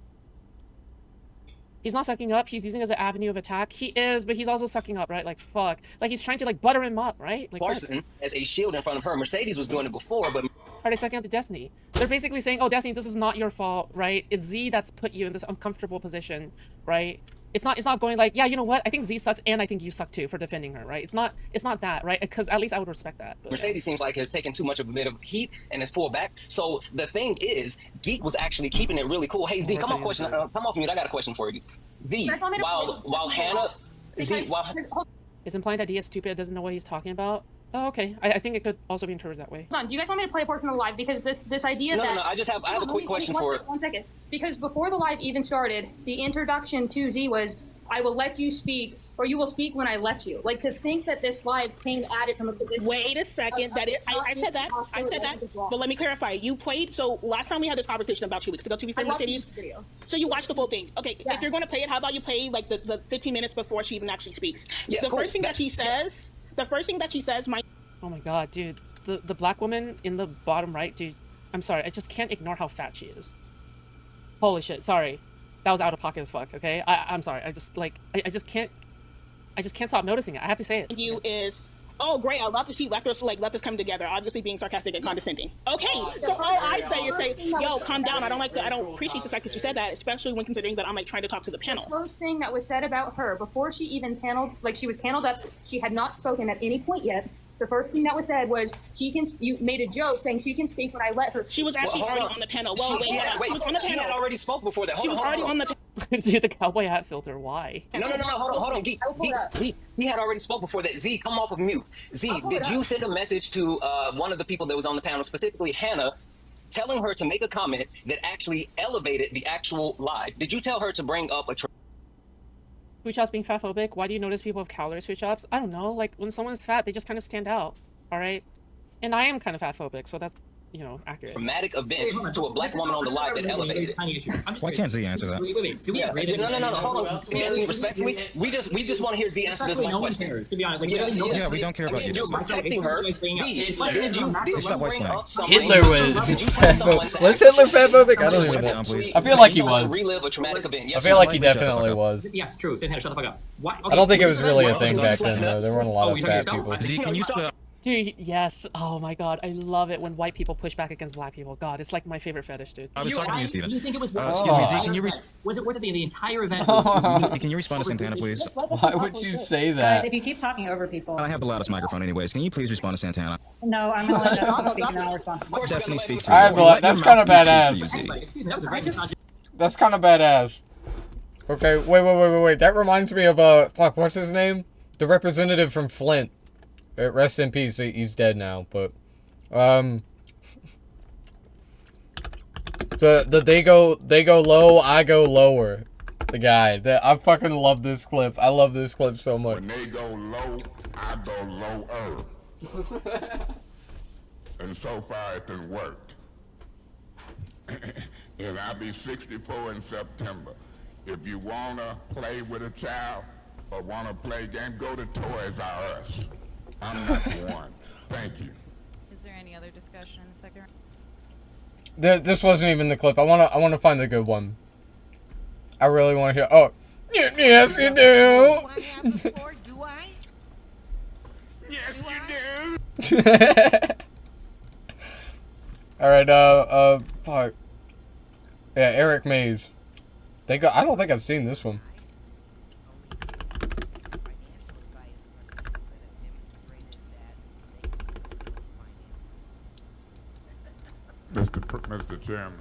He's not sucking up, he's using it as an avenue of attack. He is, but he's also sucking up, right? Like, fuck. Like, he's trying to, like, butter him up, right? Like, Larson as a shield in front of her. Mercedes was doing it before, but... Are they sucking up to Destiny? They're basically saying, oh, Destiny, this is not your fault, right? It's Z that's put you in this uncomfortable position, right? It's not going like, yeah, you know what? I think Z sucks and I think you suck too for defending her, right? It's not that, right? Because at least I would respect that. But, Mercedes seems like has taken too much of a bit of heat and has pulled back. So the thing is, Geek was actually keeping it really cool. Hey, Z, come off mute. I got a question for you. Z, while Hannah... It's implying that D is stupid, doesn't know what he's talking about. Oh, okay. I think it could also be interpreted that way. Hold on, do you guys want me to play a portion of the live? Because this idea No, I have a quick question for it. 1 second. Because before the live even started, the introduction to Z was, I will let you speak, or you will speak when I let you. Like, to think that this live came at it from a position... Wait a second. I said that. But let me clarify. You played... So, last time we had this conversation about 2 weeks ago, to be fair, Mercedes... So you watched the full thing. Okay, yeah. If you're going to play it, how about you play, like, the 15 minutes before she even actually speaks? Yeah, the first thing that she says... The first thing that she says might... Oh my god, dude. The black woman in the bottom right, dude. I'm sorry, I just can't ignore how fat she is. Holy shit, sorry. That was out of pocket as fuck, okay? I'm sorry, I just, like... I just can't stop noticing it. I have to say it. You is... Oh, great, I'd love to see leftists come together, obviously being sarcastic and condescending. Okay, so all I say is yo, calm down. I don't appreciate the fact that you said that, especially when considering that I'm, like, trying to talk to the panel. The first thing that was said about her, before she even paneled, like, she was paneled up, she had not spoken at any point yet. The first thing that was said was, you made a joke saying she can speak when I let her. She was actually already on the panel. Well, she had already spoke before that. She was already on the panel. Dude, the cowboy hat filter, why? No, hold on. Geek, he had already spoke before that. Z, come off of mute. Z, did you send a message to one of the people that was on the panel, specifically Hannah, telling her to make a comment that actually elevated the actual live? Did you tell her to bring up a... Switch Ops being fatphobic? Why do you notice people have calorie switch ups? I don't know. Like, when someone's fat, they just kind of stand out. Alright? And I am kind of fatphobic, so that's, accurate. Traumatic event to a black woman on the live that elevated it. Tiny issue. Why can't Z answer that? Wait. Do we Yeah, agree that no. Hold on. Destiny, respectfully, we just want to hear Z answer this Respectfully, one no one question. cares, to be honest. Like, Yeah, no one Yeah, we cares. don't care about you. You're protecting her. Did you Stop bring white up something? Hitler was Did you tell someone to was actually Hitler fatphobic? I don't even Down, know. please. I feel like he someone was. relive a traumatic event. I Yes, feel like he Shut the fuck definitely up. was. Yes, true. Santana, shut the fuck up. Why? I don't think it was Okay, really a well, thing back Well, then, though. There weren't a lot Oh, of you're talking fat yourself? people. Z, can you spell? Dude, yes. Oh my god, I love it when white people push back against black people. God, it's like my favorite fetish, dude. I was talking to you, Steven. You think it was Excuse me, Z, can you was it worth it the entire event? can you respond to Santana, please? Why would you say Guys, that? if you keep talking over people. I have the loudest microphone anyways. Can you please respond to Santana? No, I'm gonna let Destiny speak and I'll respond. Of course, Destiny we're gonna speaks let for him you. Alright, Let your that's mouth kinda speak badass. for you, Z. Excuse me, that was a great massage. That's kind of badass. Okay, wait. That reminds me of fuck, what's his name? The representative from Flint. Rest in peace. He's dead now, but the they go low, I go lower. The guy. I fucking love this clip. I love this clip so much. When they go low, I go lower. And so far it done worked. And I'll be 64 in September. If you wanna play with a child or wanna play game, go to Toys R Us. I'm not the one. Thank you. Is there any other discussion in the second round? This wasn't even the clip. I wanna find the good one. I really want to hear. Oh, yes you do. Do I have the floor? Do I? Yes, you do. All right. Fuck. Yeah, Eric Mays. I don't think I've seen this one. Mr. Chairman.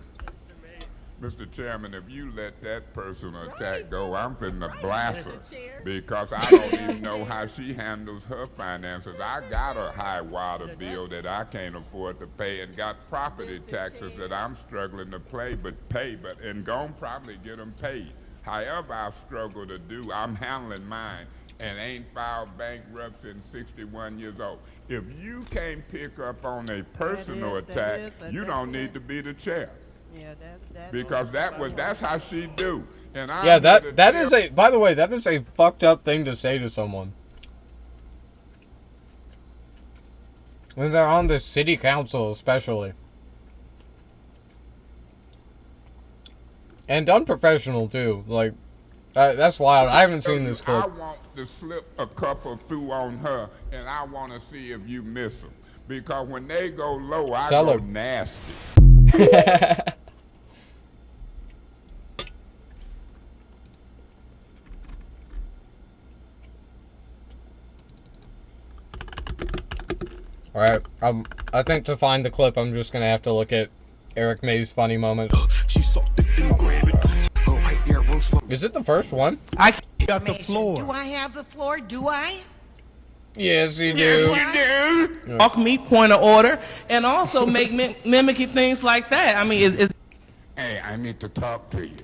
Mr. Chairman, if you let that personal attack go, I'm finna blast her because I don't even know how she handles her finances. I got a high water bill that I can't afford to pay and got property taxes that I'm struggling to pay, and gon' probably get them paid. However I struggle to do, I'm handling mine and ain't filed bankruptcy in 61 years old. If you can't pick up on a personal attack, you don't need to be the chair. Yeah, Because that's how she do. And I'm Yeah, here to that tell- is a. By the way, that is a fucked up thing to say to someone when they're on the city council, especially, and unprofessional too. Like, that's wild. I haven't seen this clip. I want to slip a couple through on her, and I want to see if you miss them. Because when they go low, I Tell go her. nasty. All right. I think to find the clip, I'm just gonna have to look at Eric May's funny moment. Is it the first one? I got the floor. Do I have the floor? Do I? Yes, you do. Talk me, point of order, and also make mimicking things like that. I mean, Hey, I need to talk to you.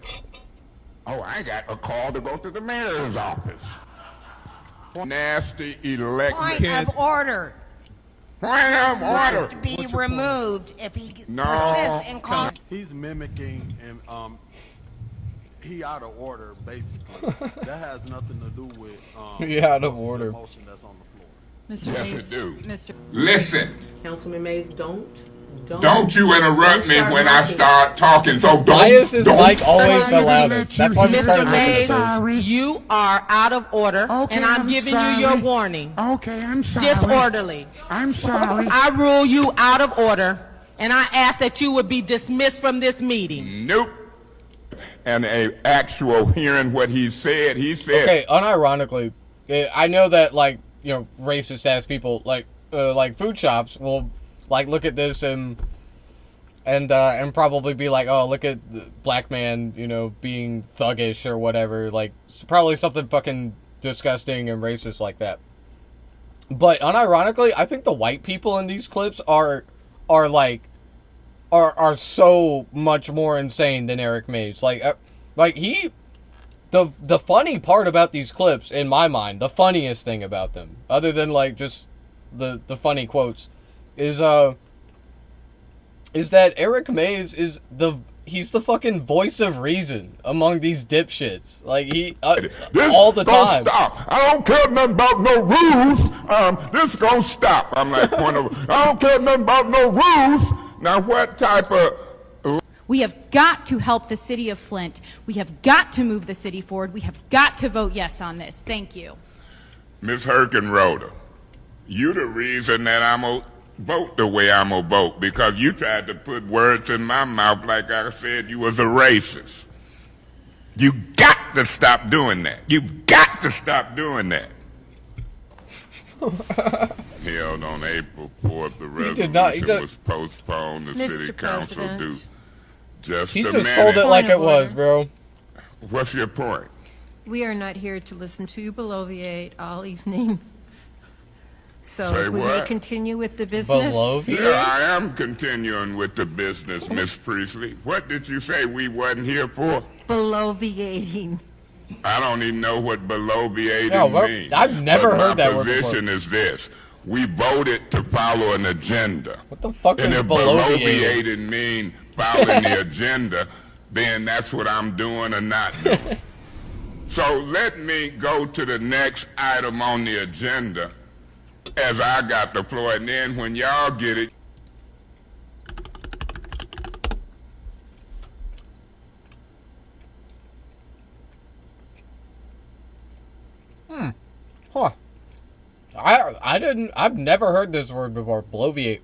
Oh, I got a call to go to the mayor's office. Nasty elect. Point of order. Point of order. Must be removed if he No. persists in calling. He's mimicking and he out of order basically. That has nothing to do with He out of order. the motion that's on the floor. Mr. Yes, Mays, it do. Mr. Listen, Councilman Mays, don't don't you interrupt me when I start talking. So don't. Why is his don't- mic always the loudest? That's why we started looking at this. You are out of order, and I'm giving you your warning. Okay, I'm sorry. Disorderly. I'm sorry. I rule you out of order, and I ask that you would be dismissed from this meeting. Nope. And a actual hearing what he said. He said. Okay, unironically, I know that like racist ass people like food shops will like look at this and probably be like, oh, look at the black man, being thuggish or whatever. Like, it's probably something fucking disgusting and racist like that. But unironically, I think the white people in these clips are so much more insane than Eric Mays. The funny part about these clips, in my mind, the funniest thing about them, other than like just the funny quotes, is is that Eric Mays is he's the fucking voice of reason among these dipshits. Like he all the time. Stop! I don't care nothing about no rules. This gonna stop. I'm like, I don't care nothing about no rules. Now what type of? We have got to help the city of Flint. We have got to move the city forward. We have got to vote yes on this. Thank you. Ms. Herkenroder, you the reason that I'm gonna vote the way I'm gonna vote, because you tried to put words in my mouth like I said you was a racist. You got to stop doing that. You got to stop doing that. Held on April 4th, the resolution was postponed. The city council do. Just he a just minute. told it like it was, bro. What's your point? We are not here to listen to you bloviate all evening. So Say if we may what? continue with the business. Yeah, I am continuing with the business, Miss Priestley. What did you say we wasn't here for? Bloviating. I don't even know what bloviating means. I've never heard that word before. My position is this. We voted to follow an agenda. What the fuck and is if bloviating mean following the agenda, then that's what I'm doing or not doing. So let me go to the next item on the agenda as I got the floor, and then when y'all get it. Huh. I've never heard this word before. Bloviate.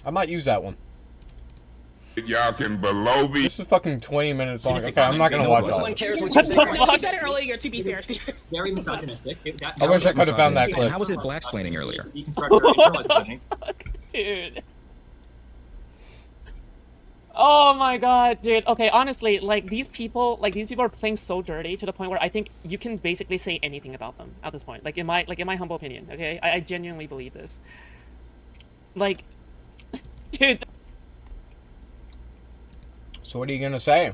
I might use that one. Y'all can bloviate. This is fucking 20 minutes long. Okay, I'm not gonna watch all of it. She said it earlier, to be fair, Steve. Very misogynistic. I wish I could have found that clip. How was it black-splaining earlier? Dude. Oh my god, dude. Okay, honestly, like these people are playing so dirty to the point where I think you can basically say anything about them at this point. Like in my humble opinion, okay? I genuinely believe this. Like, dude. So what are you gonna say?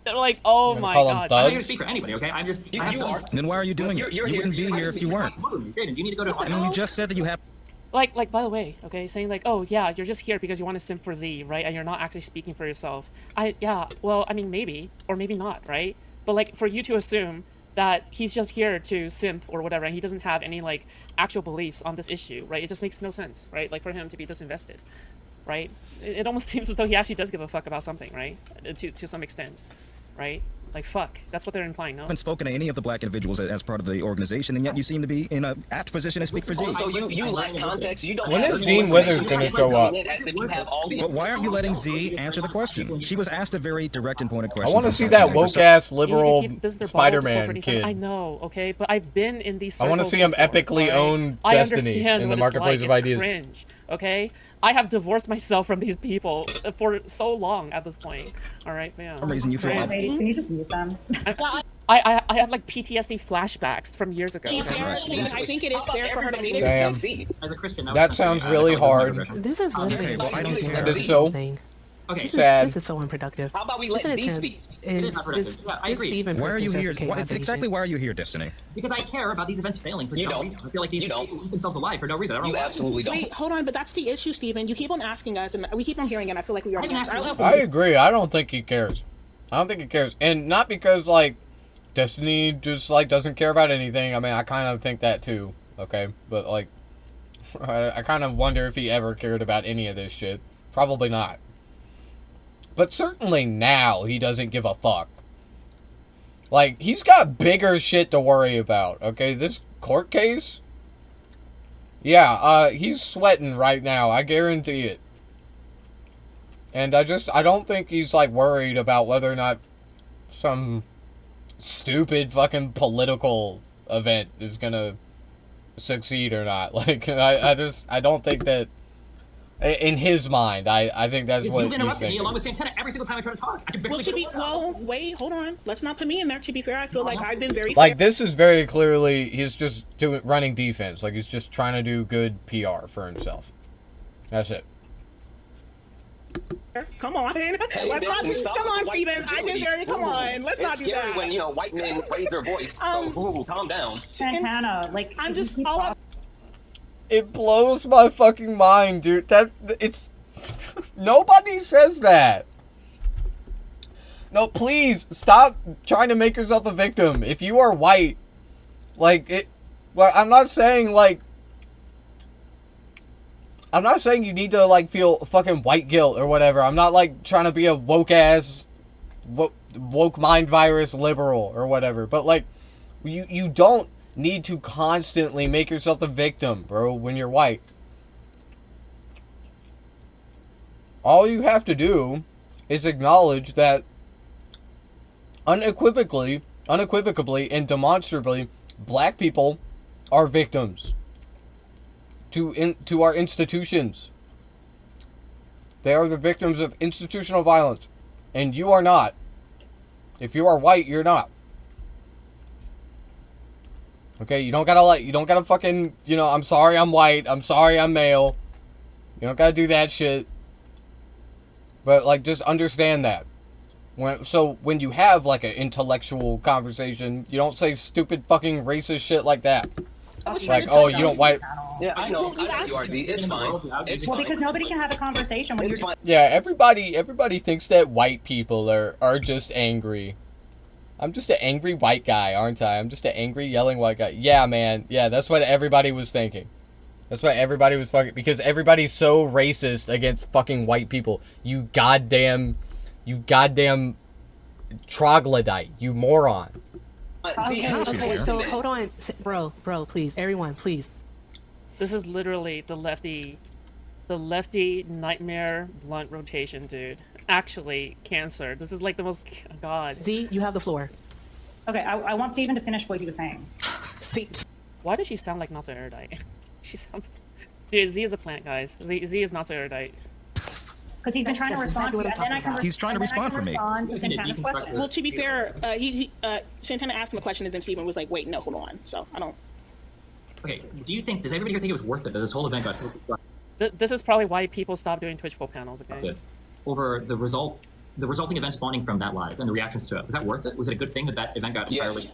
They're like, oh my call them god. thugs? I'm not here to speak for anybody, okay? I'm just. You are. Then why are you doing it? You wouldn't be here if you weren't. Jaden, you need to go to. I mean, you just said that you have. Like, by the way, okay, saying like, oh yeah, you're just here because you want to simp for Z, right? And you're not actually speaking for yourself. Yeah, well, I mean, maybe, or maybe not, right? But like, for you to assume that he's just here to simp or whatever, and he doesn't have any like actual beliefs on this issue, right? It just makes no sense, right? Like for him to be disinvested, right? It almost seems as though he actually does give a fuck about something, right? To some extent, right? Like, fuck. That's what they're implying, no? I haven't spoken to any of the black individuals as part of the organization, and yet you seem to be in an apt position to speak for Z. So you lack context. You don't. When is Dean Withers gonna show up? But why aren't you letting Z answer the question? She was asked a very direct and pointed question. I want to see that woke-ass liberal This is their Spider-Man bubble to kid. I know, okay? But I've been in these I want to see him epically own Destiny in the marketplace of ideas. Cringe, okay? I have divorced myself from these people for so long at this point. All right, yeah. For some reason you feel like... Can you just mute them? I have like PTSD flashbacks from years ago. I think it is fair for her to leave. Damn. As a Christian, That sounds really hard. This is literally That is so sad. This is so unproductive. How about we let B speak? It is not productive. Yeah, I agree. Why are you here? Exactly why are you here, Destiny? Because I care about these events failing for no reason. I feel like these people eat themselves alive for no reason. I don't know why. Absolutely don't. Wait, hold on, but that's the issue, Stephen. You keep on asking us, and we keep on hearing, and I feel like we are. I agree. I don't think he cares. I don't think he cares, and not because like Destiny just like doesn't care about anything. I mean, I kind of think that too. Okay, but like, I kind of wonder if he ever cared about any of this shit. Probably not. But certainly now he doesn't give a fuck. Like, he's got bigger shit to worry about, okay? This court case? Yeah, he's sweating right now, I guarantee it. And I don't think he's, like, worried about whether or not some stupid fucking political event is gonna succeed or not. Like, I don't think that... In his mind, I think that's what he's thinking. Me along with Santana every single time I try to talk. Wait, hold on. Let's not put me in there. To be fair, I feel like I've been very like this is very clearly he's just running defense. Like he's just trying to do good PR for himself. That's it. Come on, let's not. Come on, Steven. I've been very. Come on, let's not do that. It's scary when white men raise their voice. So calm down. Santana, like I'm just all up. It blows my fucking mind, dude. It's nobody says that. No, please stop trying to make yourself a victim. If you are white, like well, I'm not saying you need to like feel fucking white guilt or whatever. I'm not like trying to be a woke mind virus liberal or whatever. But like, you don't need to constantly make yourself the victim, bro, when you're white. All you have to do is acknowledge that unequivocally and demonstrably, black people are victims to our institutions. They are the victims of institutional violence, and you are not. If you are white, you're not. Okay, you don't gotta fucking, I'm sorry I'm white, I'm sorry I'm male. You don't gotta do that shit. But, like, just understand that. When you have, like, an intellectual conversation, you don't say stupid fucking racist shit like that. Like, oh, you don't white... Yeah, I know, URZ, it's fine. It's Well, fine. because nobody can have a conversation when It's you're fine. Yeah, everybody thinks that white people are just angry. I'm just an angry white guy, aren't I? I'm just an angry yelling white guy. Yeah, man. Yeah, that's what everybody was thinking. That's what everybody was fucking... Because everybody's so racist against fucking white people. You goddamn troglodyte. You moron. Okay, so hold on. Bro, please. Everyone, please. This is literally the lefty nightmare blunt rotation, dude. Actually, cancer. This is like the most... God. Z, you have the floor. Okay, I want Stephen to finish what he was saying. See, Why does she sound like not so erudite? She sounds... Dude, Z is a plant, guys. Z is not so erudite. Because he's been trying to respond to you, and then I can He's trying to respond for me. to Santana's question. Well, to be fair, Santana asked him a question, and then Stephen was like, "Wait, no, hold on." So I don't. Okay, does everybody here think it was worth it that this whole event got This is probably why people stopped doing Twitch poll panels, okay? good over the resulting event spawning from that live and the reactions to it? Was that worth it? Was it a good thing that that event got Yes. entirely...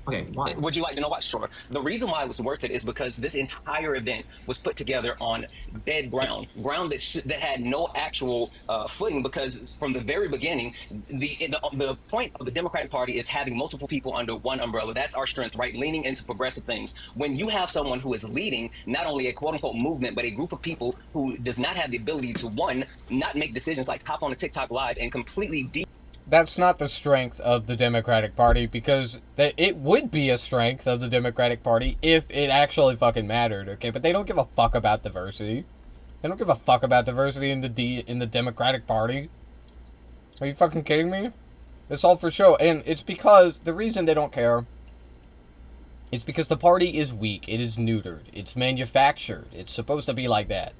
Okay, why? Would you like to know why? Sure. The reason why it was worth it is because this entire event was put together on dead ground that had no actual footing. Because from the very beginning, the point of the Democratic Party is having multiple people under one umbrella. That's our strength, right? Leaning into progressive things. When you have someone who is leading not only a quote unquote movement, but a group of people who does not have the ability to not make decisions like hop on a TikTok live and completely That's not the strength of the Democratic Party, because it would be a strength of the Democratic Party if it actually fucking mattered, okay? But they don't give a fuck about diversity. They don't give a fuck about diversity in the Democratic Party. Are you fucking kidding me? It's all for show, and it's because the reason they don't care is because the party is weak. It is neutered. It's manufactured. It's supposed to be like that.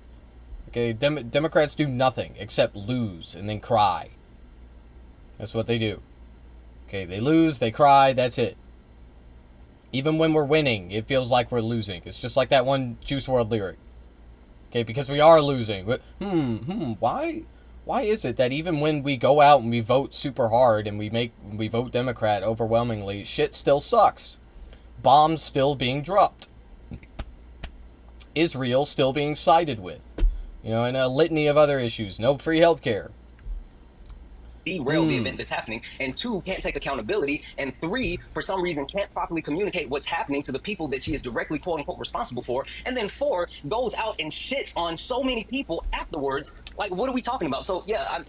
Okay, Democrats do nothing except lose and then cry. That's what they do. Okay, they lose, they cry, that's it. Even when we're winning, it feels like we're losing. It's just like that one Juice WRLD lyric. Okay, because we are losing. But, why is it that even when we go out and we vote super hard and we vote Democrat overwhelmingly, shit still sucks? Bombs still being dropped. Israel still being sided with. And a litany of other issues. No free healthcare. derail the event that's happening, and 2, can't take accountability, and 3, for some reason can't properly communicate what's happening to the people that she is directly quote unquote responsible for, and then 4, goes out and shits on so many people afterwards. Like, what are we talking about? So yeah,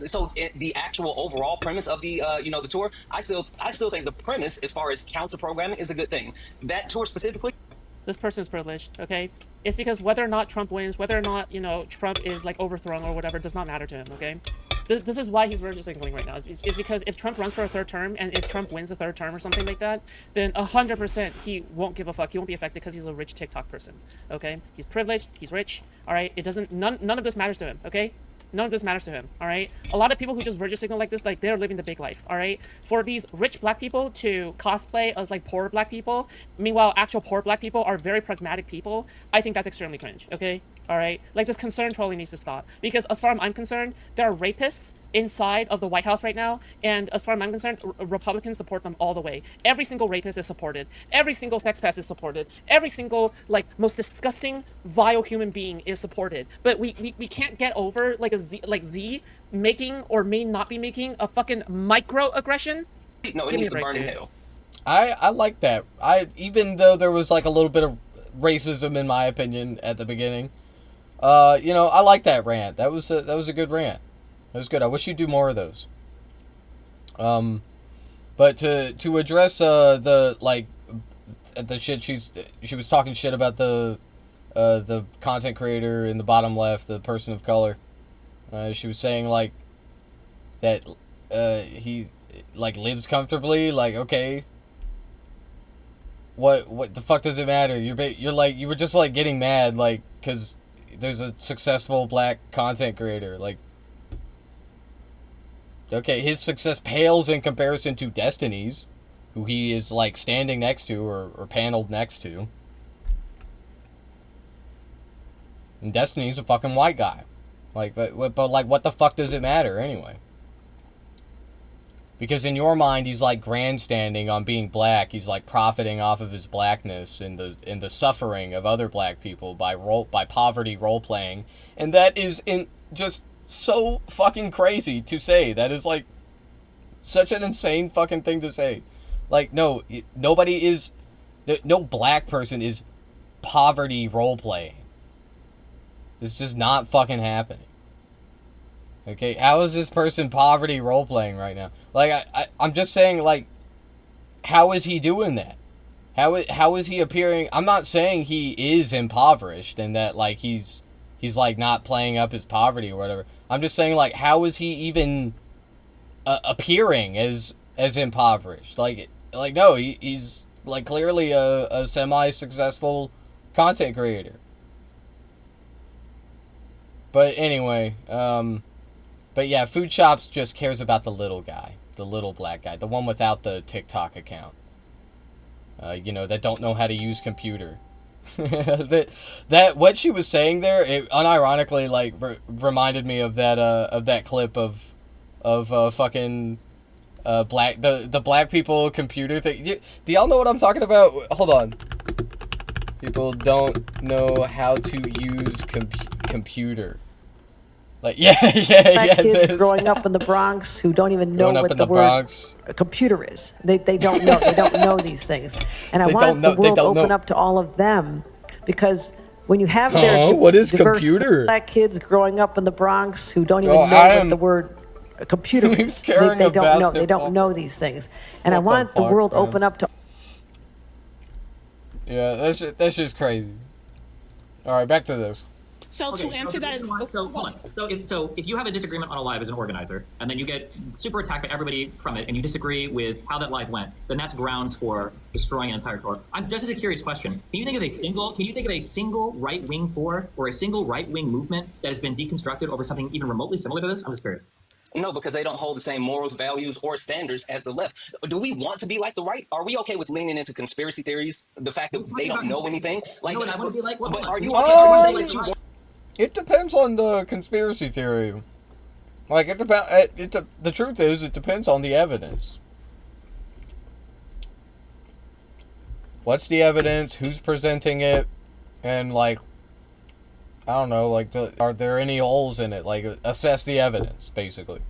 the actual overall premise of the the tour, I still think the premise as far as counter programming is a good thing. That tour specifically, this person is privileged, okay? It's because whether or not Trump wins, whether or not, Trump is, like, overthrown or whatever, does not matter to him, okay? This is why he's virtue signaling right now. Is because if Trump runs for a 3rd term, and if Trump wins a 3rd term or something like that, then 100% he won't give a fuck. He won't be affected because he's a rich TikTok person, okay? He's privileged, he's rich, all right? None of this matters to him, okay? None of this matters to him, all right? A lot of people who just virtue signal like this, like, they're living the big life, all right? For these rich black people to cosplay as, like, poor black people, meanwhile, actual poor black people are very pragmatic people, I think that's extremely cringe, okay? All right, like this concern trolling needs to stop, because as far as I'm concerned, there are rapists inside of the White House right now, and as far as I'm concerned, Republicans support them all the way. Every single rapist is supported. Every single sex pest is supported. Every single like most disgusting, vile human being is supported. But we can't get over like Z making or may not be making a fucking microaggression. No, it needs to burn in hell. I like that. Even though there was like a little bit of racism in my opinion at the beginning, you know, I like that rant. That was a good rant. That was good. I wish you'd do more of those. But to address the like the shit she was talking shit about the content creator in the bottom left, the person of color. She was saying like that he like lives comfortably. Like, okay, what the fuck does it matter? You're like, you were just like getting mad like because there's a successful black content creator. Like, okay, his success pales in comparison to Destiny's, who he is like standing next to or paneled next to. And Destiny's a fucking white guy. Like, but like, what the fuck does it matter anyway? Because in your mind, he's like grandstanding on being black. He's like profiting off of his blackness and the suffering of other black people by poverty role playing, and that is just so fucking crazy to say. That is like such an insane fucking thing to say. Like, no black person is poverty role playing. It's just not fucking happening. Okay, how is this person poverty role-playing right now? Like, I'm just saying, like, how is he doing that? How is he appearing? I'm not saying he is impoverished and that, like, he's like, not playing up his poverty or whatever. I'm just saying, like, how is he even appearing as impoverished? Like, no, he's, like, clearly a semi-successful content creator. But anyway, but yeah, Food Shops just cares about the little guy, the little black guy, the one without the TikTok account. You know, that don't know how to use computer. that what she was saying there, it unironically like reminded me of that clip of fucking the black people computer thing. Do y'all know what I'm talking about? Hold on. People don't know how to use computer. Like, yeah. Kids growing up in the Bronx who don't even know what the word computer is. They don't know. They don't know these things. And I want the world to open up to all of them, because when you have their what is diverse computer? Black kids growing up in the Bronx who don't even know what the word computer is. They don't know. They don't know these things. And I want the world to open up to. Yeah, that's just crazy. All right, back to this. So to answer that is hold on. So if you have a disagreement on a live as an organizer, and then you get super attacked by everybody from it, and you disagree with how that live went, then that's grounds for destroying an entire tour. Just as a curious question, can you think of a single right-wing tour or a single right-wing movement that has been deconstructed over something even remotely similar to this? I'm just curious. No, because they don't hold the same morals, values, or standards as the left. Do we want to be like the right? Are we okay with leaning into conspiracy theories? The fact that they don't know anything? Like, I want to be like, what? But are you okay? It depends on the conspiracy theory. Like, the truth is, it depends on the evidence. What's the evidence? Who's presenting it? And, like, I don't know, like, are there any holes in it? Like, assess the evidence, basically.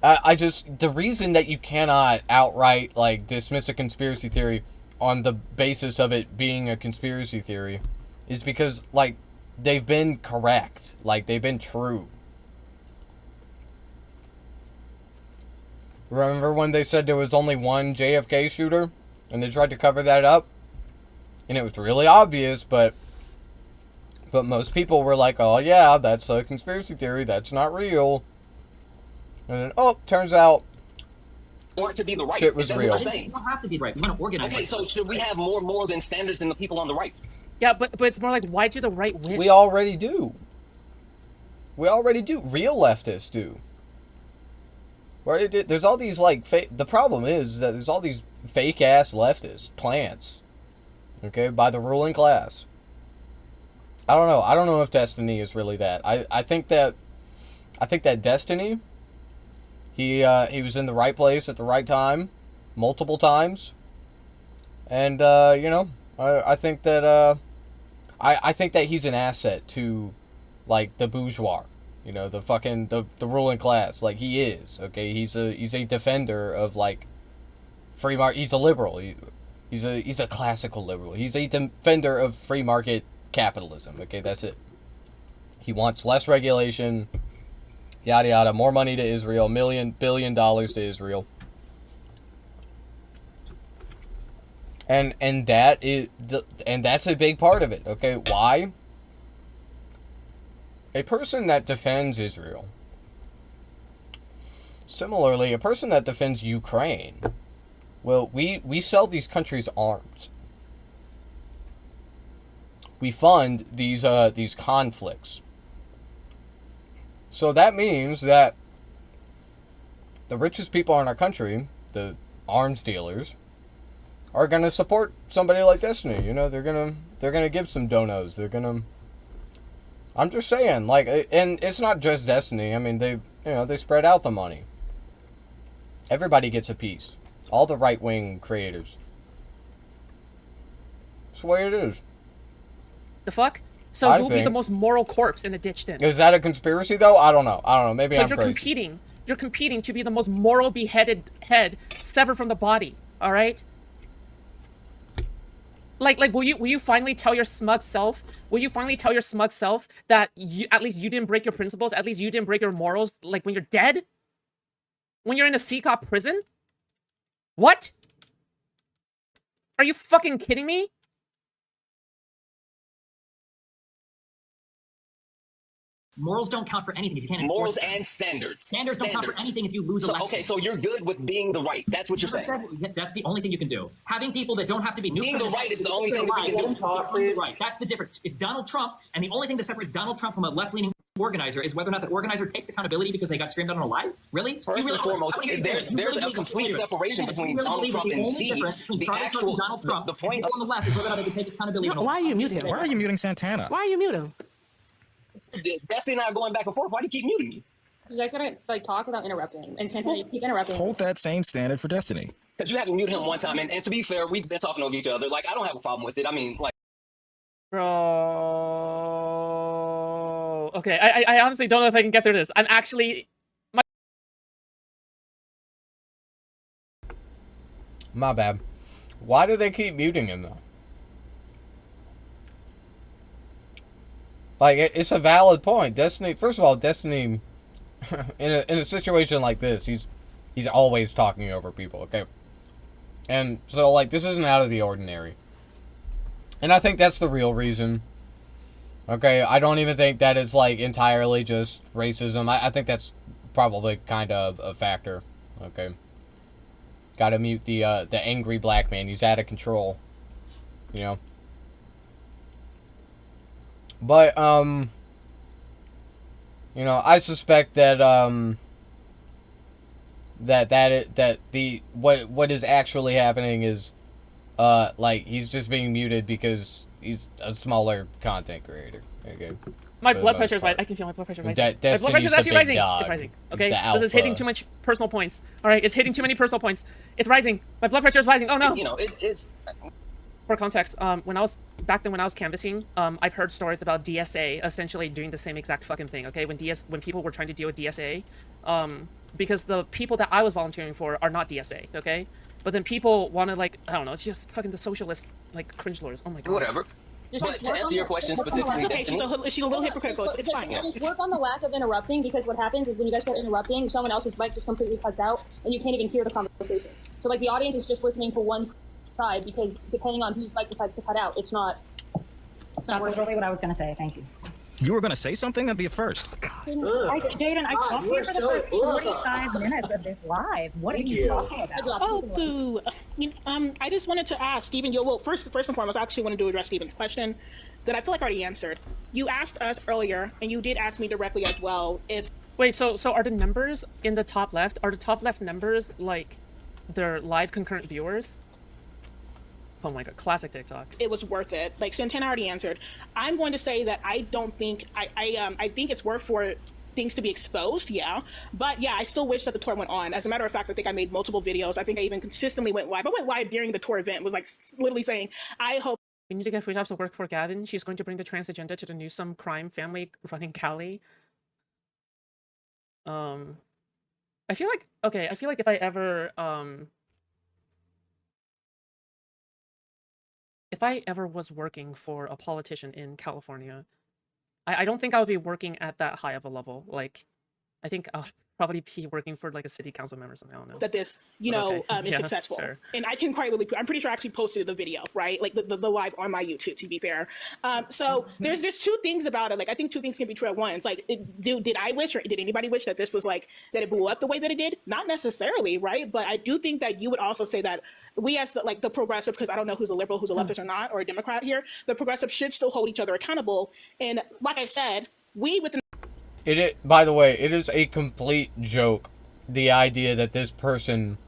The reason that you cannot outright, like, dismiss a conspiracy theory on the basis of it being a conspiracy theory is because, like, they've been correct. Like, they've been true. Remember when they said there was only one JFK shooter? And they tried to cover that up? And it was really obvious, but most people were like, oh yeah, that's a conspiracy theory, that's not real. And then, turns out want to be the right. Shit was real. You don't have to be right. You want to organize. Okay, so should we have more morals and standards than the people on the right? Yeah, but it's more like, why do the right win? We already do. Real leftists do. There's all these, like, the problem is that there's all these fake-ass leftist plants. Okay, by the ruling class. I don't know. I don't know if Destiny is really that. I think that Destiny, he was in the right place at the right time, multiple times, and you know, I think that I think that he's an asset to, like, the bourgeois, you know, the fucking the ruling class. Like, he is, okay. He's a defender of, like, free market. He's a liberal. He's a classical liberal. He's a defender of free market capitalism. Okay, that's it. He wants less regulation, yada yada, more money to Israel, $1 billion to Israel. And that's a big part of it. Okay, why? A person that defends Israel, similarly, a person that defends Ukraine, well, we sell these countries arms. We fund these conflicts. So that means that the richest people in our country, the arms dealers, are gonna support somebody like Destiny. You know, they're gonna give some donos. They're gonna. I'm just saying, like, and it's not just Destiny. I mean, they spread out the money. Everybody gets a piece. All the right-wing creators. That's the way it is. The fuck? So you'll be the most moral corpse in a ditch then. Is that a conspiracy though? I don't know. Maybe so I'm crazy. You're competing to be the most moral beheaded head severed from the body. All right. Like, will you finally tell your smug self? Will you finally tell your smug self that at least you didn't break your principles? At least you didn't break your morals. Like when you're dead, when you're in a CCOP prison. What? Are you fucking kidding me? Morals don't count for anything if you can't morals enforce them. and standards. Standards don't count for anything if you lose a election. Okay, so you're good with being the right. That's what you're saying. That's the only thing you can do. Having people that don't have to be neutral. Being the right is the only thing that we can do. Right. That's the difference. It's Donald Trump, and the only thing that separates Donald Trump from a left-leaning organizer is whether or not that organizer takes accountability because they got screamed on alive. Really? First and foremost, there's a complete separation between Donald Trump and Z. The actual the point on the left is whether or not they can take accountability. Why are you muting him? Why are you muting Santana? Why are you muting him? Destiny and I are going back and forth. Why do you keep muting me? You guys gotta like talk without interrupting. And Santana, you keep interrupting. Hold that same standard for Destiny. Because you haven't muted him one time, and to be fair, we've been talking over each other. Like, I don't have a problem with it. I mean, like, bro. Okay, I honestly don't know if I can get through this. I'm actually my bad. Why do they keep muting him though? Like, it's a valid point. Destiny, first of all, Destiny, in a situation like this, he's always talking over people, okay? And so, like, this isn't out of the ordinary. And I think that's the real reason. Okay, I don't even think that it's, like, entirely just racism. I think that's probably kind of a factor, okay? Gotta mute the angry black man. He's out of control, you know? But, you know, I suspect that, what is actually happening is, like, he's just being muted because he's a smaller content creator. Okay. My blood pressure is rising. I can feel my blood pressure rising. My blood pressure is actually rising. It's rising. Okay. This is hitting too much personal points. All right. It's hitting too many personal points. It's rising. My blood pressure is rising. Oh no. You know, it's. For context, when I was canvassing, I've heard stories about DSA essentially doing the same exact fucking thing. Okay, when people were trying to deal with DSA, because the people that I was volunteering for are not DSA. Okay, but then people want to, like, I don't know, it's just fucking the socialist, like, cringe lords. Oh my god. Whatever. But to answer your question specifically, okay, she's a little hypocritical. It's fine. Just work on the lack of interrupting, because what happens is when you guys start interrupting, someone else's mic just completely cuts out, and you can't even hear the conversation. So, like, the audience is just listening to one side, because depending on whose mic decides to cut out, it's not. That's really what I was going to say. Thank you. You were going to say something? That'd be a first. Jaden, I talked to you for the first 45 minutes of this live. What are you talking about? Oh, boo. I just wanted to ask Stephen. Well, first and foremost, I actually wanted to address Stephen's question that I feel like I already answered. You asked us earlier, and you did ask me directly as well, if. Wait, so are the numbers in the top left? Are the top left numbers like their live concurrent viewers? Oh my god, classic TikTok. It was worth it. Like Santana already answered. I'm going to say that I don't think I think it's worth for things to be exposed, yeah. But yeah, I still wish that the tour went on. As a matter of fact, I think I made multiple videos. I think I even consistently went live. I went live during the tour event, was like literally saying, I hope We need to get free jobs to work for Gavin. She's going to bring the trans agenda to the Newsom crime family running Cali. I feel like, okay, I feel like if I ever was working for a politician in California, I don't think I would be working at that high of a level. Like, I think I'll probably be working for like a city council member or something. I don't know. that this, But okay. is Yeah, successful. sure. And I can quite really, I'm pretty sure I actually posted the video, right? Like the live on my YouTube, to be fair. So there's just two things about it. Like, I think two things can be true at once. Like, did I wish, or did anybody wish that this was like, that it blew up the way that it did? Not necessarily, right? But I do think that you would also say that we as the progressive, because I don't know who's a liberal, who's a leftist or not, or a Democrat here, the progressive should still hold each other accountable. And like I said, we within By the way, it is a complete joke. The idea that this person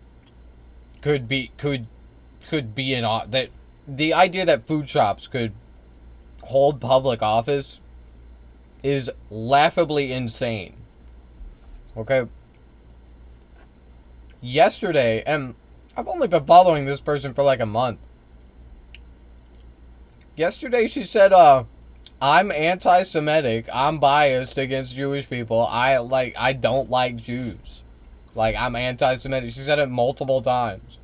could be in that the idea that food shops could hold public office is laughably insane. Okay. Yesterday, and I've only been following this person for like a month. Yesterday she said, I'm anti-Semitic. I'm biased against Jewish people. I don't like Jews. Like, I'm anti-Semitic. She said it multiple times.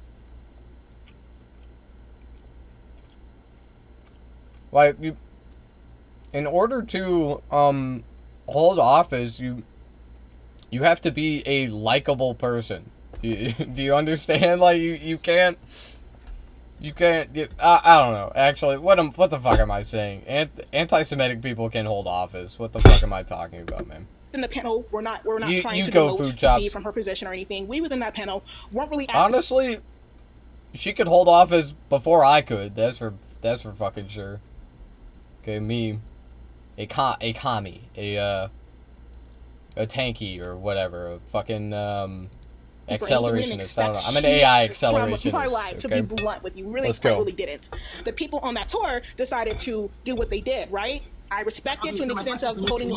Like, in order to hold office, you have to be a likable person. Do you understand? Like, you can't. I don't know. Actually, what the fuck am I saying? Anti-Semitic people can hold office. What the fuck am I talking about, man? in the panel, we're not trying to go demote Z from her position or anything. We within that panel weren't really asking. Honestly, she could hold office before I could. That's for fucking sure. Okay, me, a commie, a tanky or whatever, a fucking accelerationist. I don't know. I'm an AI accelerationist. To be blunt with you, really didn't. The people on that tour decided to do what they did, right? I respect it to an extent of holding the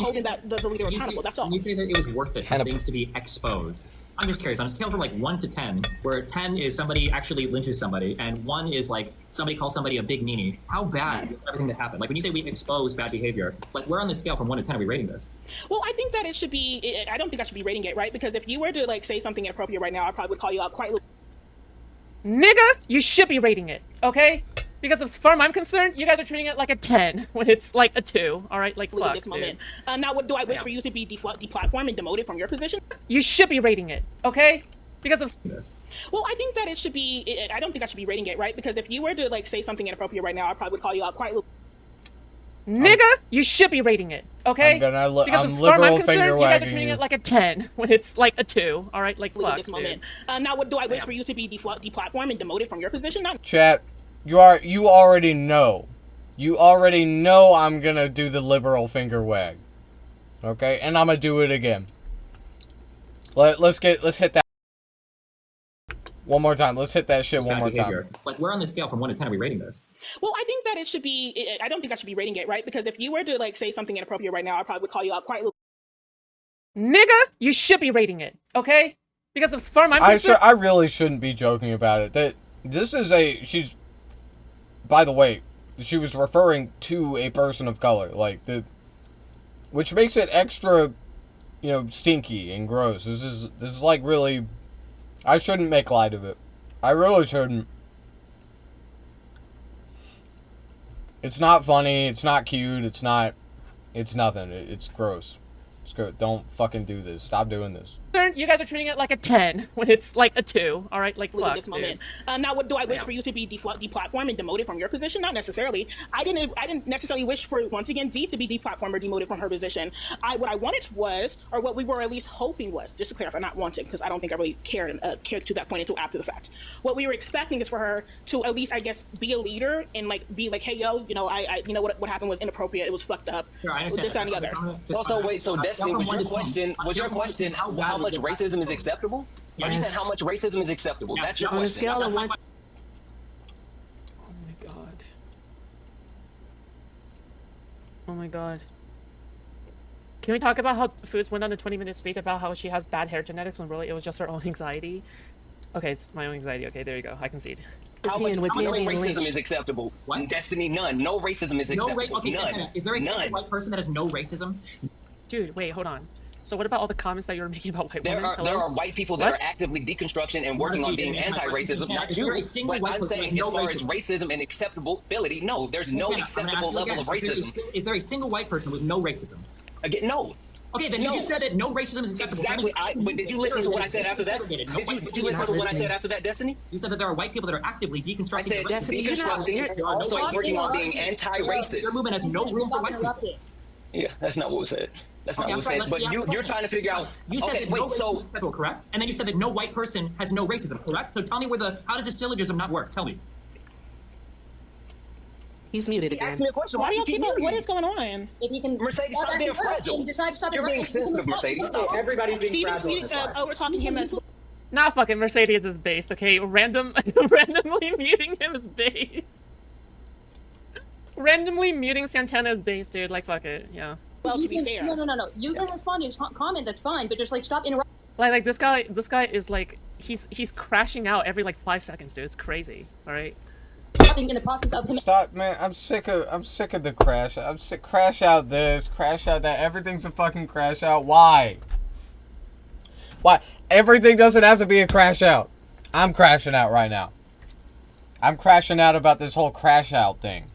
leader accountable. That's all. You say that it was worth it for things to be exposed. I'm just curious. On a scale from like 1 to 10, where 10 is somebody actually lynches somebody, and 1 is like somebody calls somebody a big meanie, how bad is everything that happened? Like when you say we expose bad behavior, like where on the scale from 1 to 10 are we rating this? Well, I think that it should be. I don't think I should be rating it, right? Because if you were to like say something inappropriate right now, I probably would call you out quite. Nigga, you should be rating it, okay? Because as far as I'm concerned, you guys are treating it like a 10 when it's like a 2. All right, like fuck. This moment. Now, what do I wish for you to be deplatformed and demoted from your position? You should be rating it, okay? Because of this. Well, I think that it should be. I don't think I should be rating it, right? Because if you were to like say something inappropriate right now, I probably would call you out quite. Nigga, you should be rating it, okay? Because as far as I'm concerned, you guys are treating it like a 10 when it's like a 2. All right, like fuck. This moment. Now, what do I wish for you to be deplatformed and demoted from your position? Not Chat. You already know. You already know I'm gonna do the liberal finger wag. Okay? And I'm gonna do it again. Let's hit that one more time. Let's hit that shit one more time. Like where on the scale from 1 to 10 are we rating this? Well, I think that it should be. I don't think I should be rating it, right? Because if you were to like say something inappropriate right now, I probably would call you out quite. Nigga, you should be rating it, okay? Because as far as I'm concerned, I really shouldn't be joking about it. That this is she's. By the way, she was referring to a person of color, which makes it extra, stinky and gross. This is like really, I shouldn't make light of it. I really shouldn't. It's not funny. It's not cute. It's nothing. It's gross. It's good. Don't fucking do this. Stop doing this. You guys are treating it like a 10 when it's like a 2. All right, like fuck. This moment. Now, what do I wish for you to be deplatformed and demoted from your position? Not necessarily. I didn't necessarily wish for once again Z to be deplatformed or demoted from her position. What I wanted was, or what we were at least hoping was, just to clarify, not wanting, because I don't think I really cared to that point until after the fact. What we were expecting is for her to at least, I guess, be a leader and like be like, hey yo, what happened was inappropriate. It was fucked up. Sure, I understand. This and the other. Also, wait. So Destiny, was your question how much racism is acceptable? Yes. You said how much racism is acceptable. Yes. That's your On a question. scale of 1. my god. Can we talk about how Foods went on a 20-minute speech about how she has bad hair genetics when really it was just her own anxiety? Okay, it's my own anxiety. Okay, there you go. I concede. How much racism is acceptable? What? Destiny, none. No racism is acceptable. Okay, none. Is there a single white person that has no racism? Dude, wait, hold on. So what about all the comments that you were making about white women? There are white people that are actively deconstruction and working on being anti-racism. Not you, but I'm saying as far as racism and acceptability, no, there's no acceptable level of racism. Is there a single white person with no racism? Again, no. Okay, then you just said that no racism is acceptable. Exactly. But did you listen to what I said after that? Did you listen to what I said after that, Destiny? You said that there are white people that are actively deconstructing. I said deconstructing, also working on being anti-racist. Your movement has no room for white people. Yeah, that's not what was said. That's not what was said. But you're trying to figure out. You said that no racism is acceptable, correct? And then you said that no white person has no racism, correct? So tell me how does this syllogism not work? Tell me. He's muted again. Ask me a question. Why do you keep muting? What is going on? If you can, Mercedes, stop being fragile. You're being sensitive, Mercedes. Everybody's being fragile. We're talking him as. Nah, fucking Mercedes is based, okay? Randomly muting him is based. Randomly muting Santana is based, dude. Like, fuck it, yeah. Well, to be fair. No. You can respond to his comment, that's fine, but just, like, stop interrupting. Like, this guy is, like, he's crashing out every, like, 5 seconds, dude. It's crazy, alright? In the process of Stop, man. I'm sick of the crash. I'm sick. Crash out this, crash out that. Everything's a fucking crash out. Why? Why? Everything doesn't have to be a crash out. I'm crashing out right now. I'm crashing out about this whole crash out thing.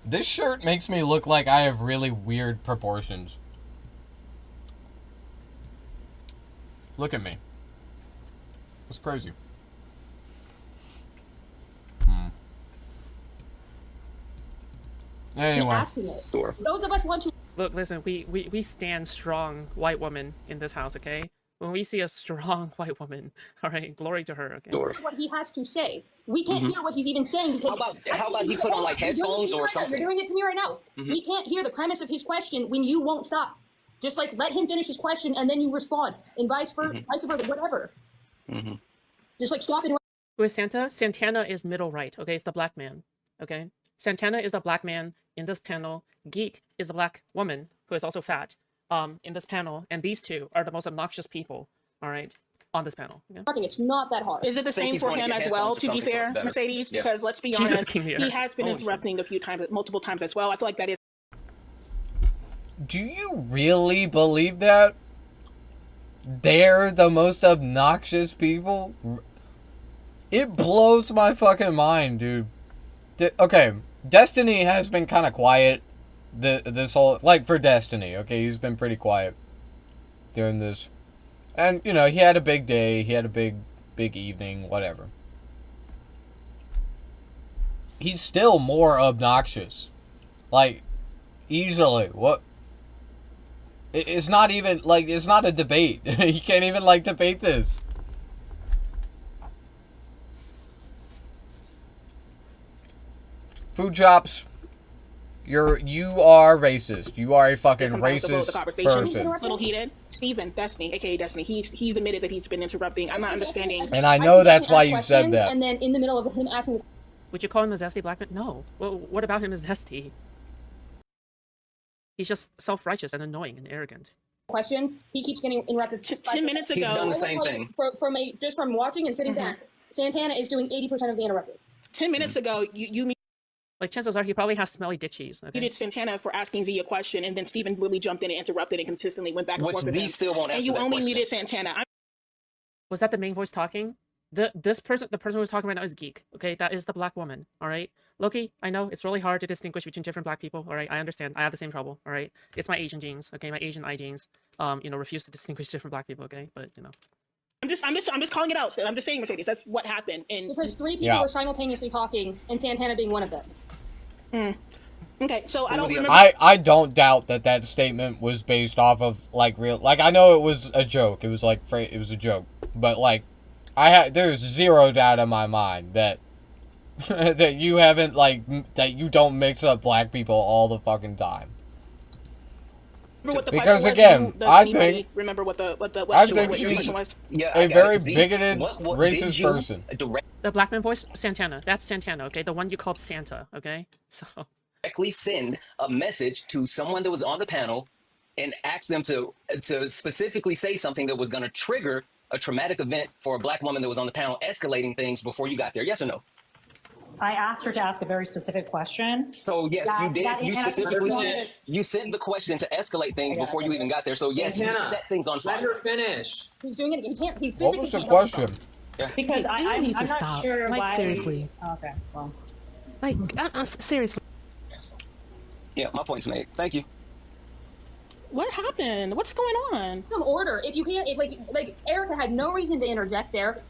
This shirt makes me look like I have really weird proportions. Look at me. It's crazy. Anyway. Those of us want to. Look, listen, we stand strong white woman in this house, okay? When we see a strong white woman, all right, glory to her, okay? What he has to say. We can't hear what he's even saying. How about he put on like headphones or something? You're doing it to me right now. We can't hear the premise of his question when you won't stop. Just like let him finish his question and then you respond, and vice versa, whatever. Just like stop it. Who is Santa? Santana is middle right, okay? It's the black man, okay? Santana is the black man in this panel. Geek is the black woman who is also fat in this panel. And these two are the most obnoxious people, all right, on this panel. Okay? It's not that hard. Is it the same for him as well, to be fair, Mercedes? Yeah. Because let's be honest, he has been interrupting a few times, multiple times as well. I feel like that is. Do you really believe that? They're the most obnoxious people? It blows my fucking mind, dude. Okay, Destiny has been kind of quiet this whole, like, for Destiny, okay? He's been pretty quiet during this. And, you know, he had a big day, he had a big evening, whatever. He's still more obnoxious. Like, easily. What? It's not even, like, it's not a debate. You can't even, like, debate this. Food Chops, you are racist. You are a fucking racist person. It's a little heated. Steven, Destiny, aka Destiny, he's admitted that he's been interrupting. I'm not understanding. And I know that's why you said that. And then in the middle of him asking, would you call him a zesty black man? No. Well, what about him is zesty? He's just self-righteous and annoying and arrogant. Question. He keeps getting interrupted. 10 minutes ago. He's done the same thing. Just from watching and sitting back, Santana is doing 80% of the interrupting. 10 minutes ago, you like, chances are he probably has smelly dick cheese. Okay? You did Santana for asking Z a question, and then Steven really jumped in and interrupted and consistently went back and forth with him. Still won't answer and you that only question. muted Santana. Was that the main voice talking? The person who's talking right now is Geek. Okay, that is the black woman. All right, Loki. I know it's really hard to distinguish between different black people. All right, I understand. I have the same trouble. All right, it's my Asian genes. Okay, my Asian eye genes. You know, refuse to distinguish different black people. Okay, but you know. I'm just calling it out. I'm just saying, Mercedes. That's what happened. And because 3 people were simultaneously talking, and Santana being one of them. Okay, so I don't remember. I don't doubt that statement was based off of like real. Like, I know it was a joke. It was like it was a joke, but like there's zero doubt in my mind that that you haven't that you don't mix up black people all the fucking time. Because again, I think remember what the I think question she's was. a very bigoted, racist person. The black man voice, Santana. That's Santana, okay? The one you called Santa, okay? So Directly send a message to someone that was on the panel and ask them to specifically say something that was going to trigger a traumatic event for a black woman that was on the panel, escalating things before you got there? Yes or no? I asked her to ask a very specific question. So yes, you did. You specifically said you sent the question to escalate things before you even got there. So yes, you set things on fire. Let her finish. He's doing it. He can't. He What was the question? Because You need to I'm not stop. sure Like, why. seriously. Okay, well. Like, seriously. Yeah, my point's made. Thank you. What happened? What's going on? Some order. If you can't, if like Erica had no reason to interject there.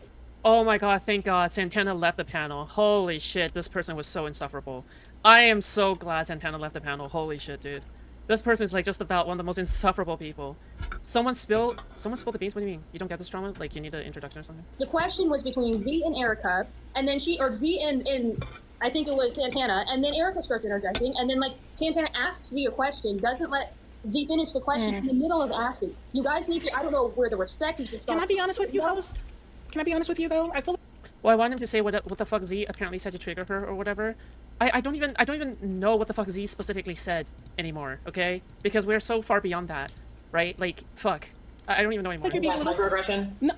oh my god, thank god, Santana left the panel. Holy shit, this person was so insufferable. I am so glad Santana left the panel. Holy shit, dude. This person is like just about one of the most insufferable people. Someone spilled the beans? What do you mean? You don't get this drama? Like you need an introduction or something? The question was between Z and Erica, and then Z and I think it was Santana, and then Erica starts interjecting, and then like Santana asks Z a question, doesn't let Z finish the question in the middle of asking. You guys need to, I don't know where the respect is to start. Can I be honest with you, host? Can I be honest with you though? I feel Well, I want him to say what the fuck Z apparently said to trigger her or whatever. I don't even know what the fuck Z specifically said anymore, okay? Because we're so far beyond that, right? Like, fuck. I don't even know anymore. That's microaggression? No.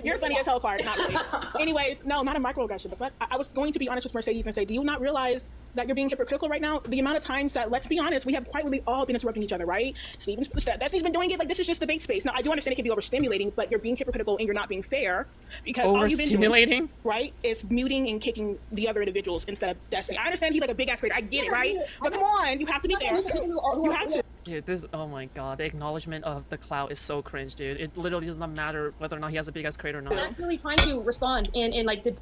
You're funny as hell, Card. Not really. Anyways, no, not a microaggression. The fact, I was going to be honest with Mercedes and say, do you not realize that you're being hypocritical right now? The amount of times that, let's be honest, we have quietly all been interrupting each other, right? Destiny's been doing it. Like, this is just debate space. Now, I do understand it can be overstimulating, but you're being hypocritical and you're not being fair because all you've been doing, right, is muting and kicking the other individuals instead of Destiny. I understand he's like a big ass creator. I get it, right? But come on, you have to be there. You have to. Dude, this, oh my god, the acknowledgement of the clout is so cringe, dude. It literally does not matter whether or not he has a big ass crate or not. I'm really trying to respond and like the.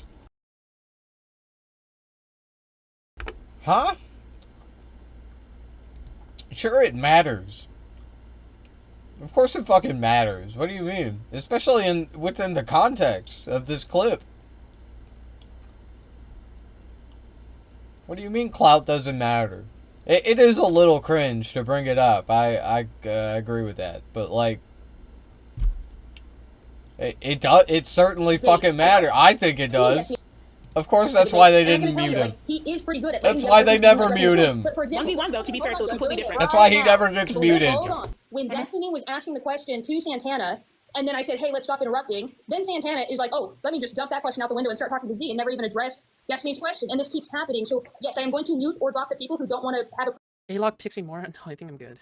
Huh? Sure, it matters. Of course it fucking matters. What do you mean? Especially within the context of this clip. What do you mean clout doesn't matter? It is a little cringe to bring it up. I agree with that. But like, it does. It certainly fucking matter. I think it does. Of course, that's why they didn't mute him. He is pretty good at. That's why they never mute him. But for example, 1v1 though, to be fair, so completely different. That's why he never gets muted. Hold on. When Destiny was asking the question to Santana, and then I said, "Hey, let's stop interrupting." Then Santana is like, "Oh, let me just dump that question out the window and start talking to Z," and never even addressed Destiny's question. And this keeps happening. So yes, I am going to mute or drop the people who don't want to have a. A-log Pixie more? No, I think I'm good,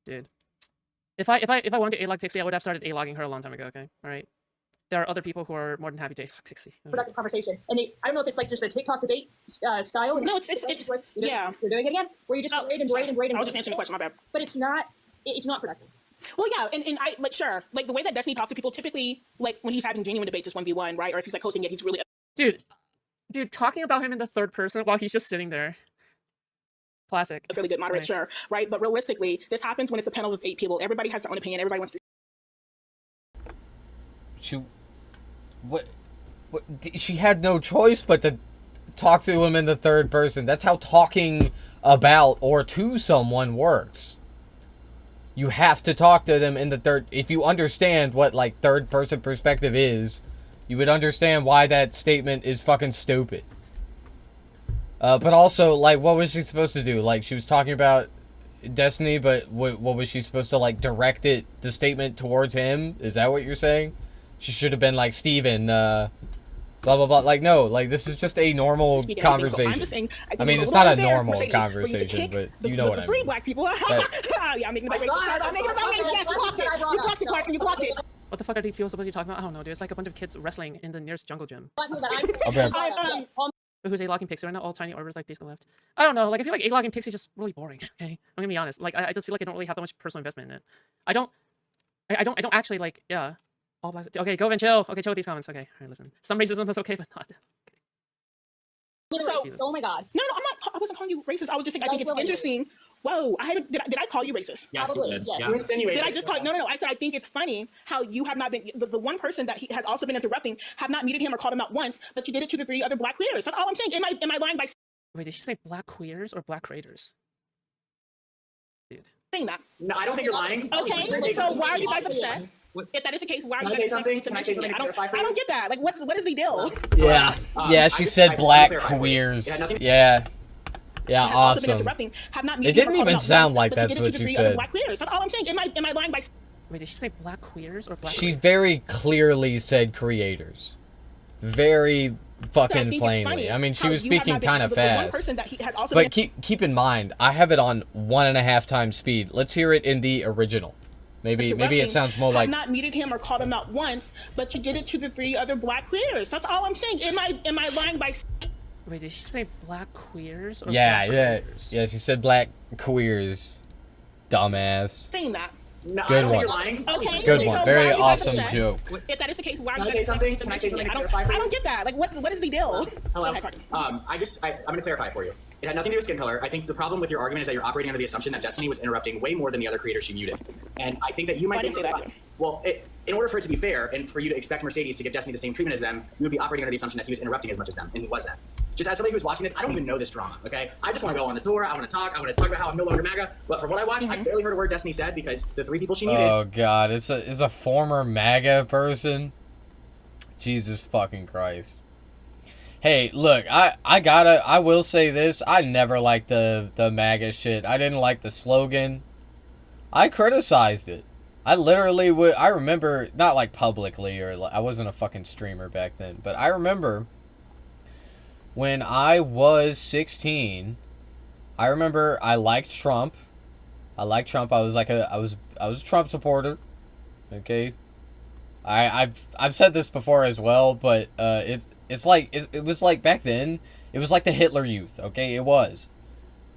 dude. If I wanted to A-log Pixie, I would have started A-logging her a long time ago. Okay, all right. There are other people who are more than happy to A-log Pixie. Productive conversation, and I don't know if it's like just a TikTok debate style. No, it's yeah. You're doing it again, where you just braid and braid and braid. I was just answering the question. My bad. But it's not productive. Well, yeah, and I like sure, like the way that Destiny talks to people typically, like when he's having genuine debates, is 1v1, right? Or if he's like hosting it, he's really. Dude, talking about him in the third person while he's just sitting there. Classic. A really good moderate, sure, right? But realistically, this happens when it's a panel of 8 people. Everybody has their own opinion. Everybody wants to. She had no choice but to talk to him in the third person. That's how talking about or to someone works. You have to talk to them in the third. If you understand what like third person perspective is, you would understand why that statement is fucking stupid. But also, like, what was she supposed to do? Like, she was talking about Destiny, but what was she supposed to, like, direct the statement towards him? Is that what you're saying? She should have been like, Steven, blah, blah, blah. Like, no, like, this is just a normal conversation. I'm just saying, I mean, it's not a normal conversation, but you know what I mean. Three black people. Yeah, I'm making the You clocked it, Clarkson, you clocked it. What the fuck are these people supposed to be talking about? I don't know, dude. It's like a bunch of kids wrestling in the nearest jungle gym. Who's A-logging Pixie right now? All tiny orbers like please go left. I don't know. Like, I feel like A-logging Pixie is just really boring. Okay, I'm gonna be honest. Like, I just feel like I don't really have that much personal investment in it. I don't actually like. Yeah. All black. Okay, go and chill. Okay, chill with these comments. Okay, all right, listen. Some racism is okay, but not. So, oh my god. No, I'm not. I wasn't calling you racist. I was just saying I think it's interesting. Whoa, I haven't. Did I call you racist? Yes, you did. Yes. You insinuated. Did I just call? No. I said I think it's funny how you have not been the one person that he has also been interrupting have not muted him or called him out once, but you did it to the 3 other black creators. That's all I'm saying. Am I lying by Wait, did she say black queers or black creators? Dude. saying that? No, I don't think you're lying. Okay, so why are you guys upset? If that is the case, why are Can you I say guys something? to Can I say mention something it? to clarify for I you? don't get that. Like, what is the deal? Yeah, yeah. She said black queers. Yeah, yeah. Has also been Awesome. interrupting. Have not It muted didn't him or called even him out sound once, like but to that's get into what the she three other said. Black queers. That's all I'm saying. Am I lying by? Wait, did she say black queers or black? She very clearly said creators. Very fucking I think it's plainly. funny I mean, she how was you have speaking not been kind of the one fast. person that he has also But been keep in mind, I have it on 1.5 times speed. Let's hear it in the original. Maybe it sounds more like. Have not muted him or called him out once, but you did it to the three other Black queers. That's all I'm saying. Am I lying by? Wait, did she say black queers or Yeah, black yeah, queers? yeah. She said black queers. Dumbass. Saying that. No, Good I don't think one. you're lying. Okay. Good so one. why Very are you guys awesome upset? joke. If that is the case, why are Can you I say guys something? to Can I mention say something it? to I clarify for you? don't get that. Like, what is the deal? Hello. Okay, pardon. I'm going to clarify for you. It had nothing to do with skin color. I think the problem with your argument is that you're operating under the assumption that Destiny was interrupting way more than the other creators she muted. And I think that you might I didn't say that. Well, in order for it to be fair and for you to expect Mercedes to give Destiny the same treatment as them, you would be operating under the assumption that he was interrupting as much as them, and he wasn't. Just as somebody who's watching this, I don't even know this drama, okay? I just want to go on the tour, I want to talk about how I'm no longer MAGA, but from what I watched, I barely heard a word Destiny said because the three people she muted. Oh god, it's a former MAGA person. Jesus fucking Christ. Hey, look, I will say this. I never liked the MAGA shit. I didn't like the slogan. I criticized it. I literally would. I remember, not like publicly, or I wasn't a fucking streamer back then, but I remember when I was 16, I remember I liked Trump. I was a Trump supporter. Okay. I've said this before as well, but it was like back then, it was like the Hitler Youth, okay? It was.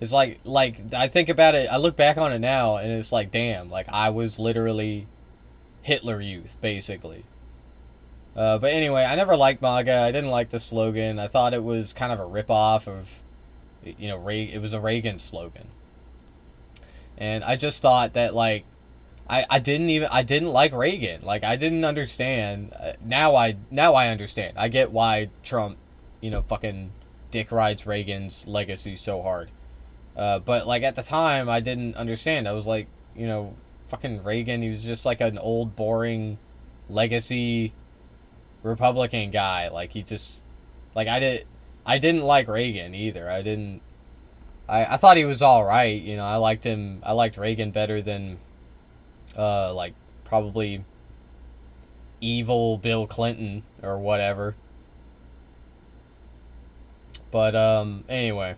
It's like I think about it, I look back on it now, and it's like, damn, like I was literally Hitler Youth, basically. But anyway, I never liked MAGA. I didn't like the slogan. I thought it was kind of a ripoff of, you know, it was a Reagan slogan. And I just thought that, like, I didn't like Reagan. Like, I didn't understand. Now I understand. I get why Trump, you know, fucking dick rides Reagan's legacy so hard. But, like, at the time, I didn't understand. I was like, you know, fucking Reagan, he was just like an old, boring legacy Republican guy. Like, he just, like, I didn't like Reagan either. I thought he was alright, you know. I liked Reagan better than, like, probably evil Bill Clinton or whatever. But, anyway,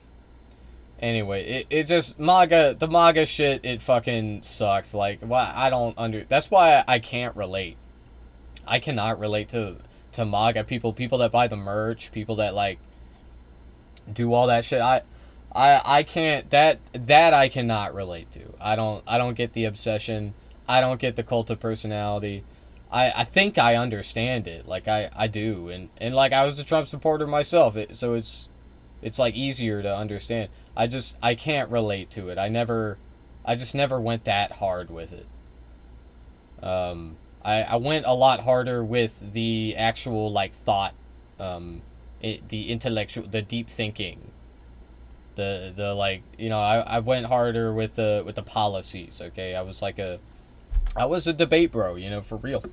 it just, the MAGA shit, it fucking sucked. Like, that's why I can't relate. I cannot relate to MAGA people that buy the merch, people that, like, do all that shit. I can't, that I cannot relate to. I don't get the obsession. I don't get the cult of personality. I think I understand it. Like, I do. And like, I was a Trump supporter myself, so it's like easier to understand. I can't relate to it. I just never went that hard with it. I went a lot harder with the actual, like, thought, the intellectual, the deep thinking, the like, you know, I went harder with the policies. Okay, I was a debate bro, you know, for real.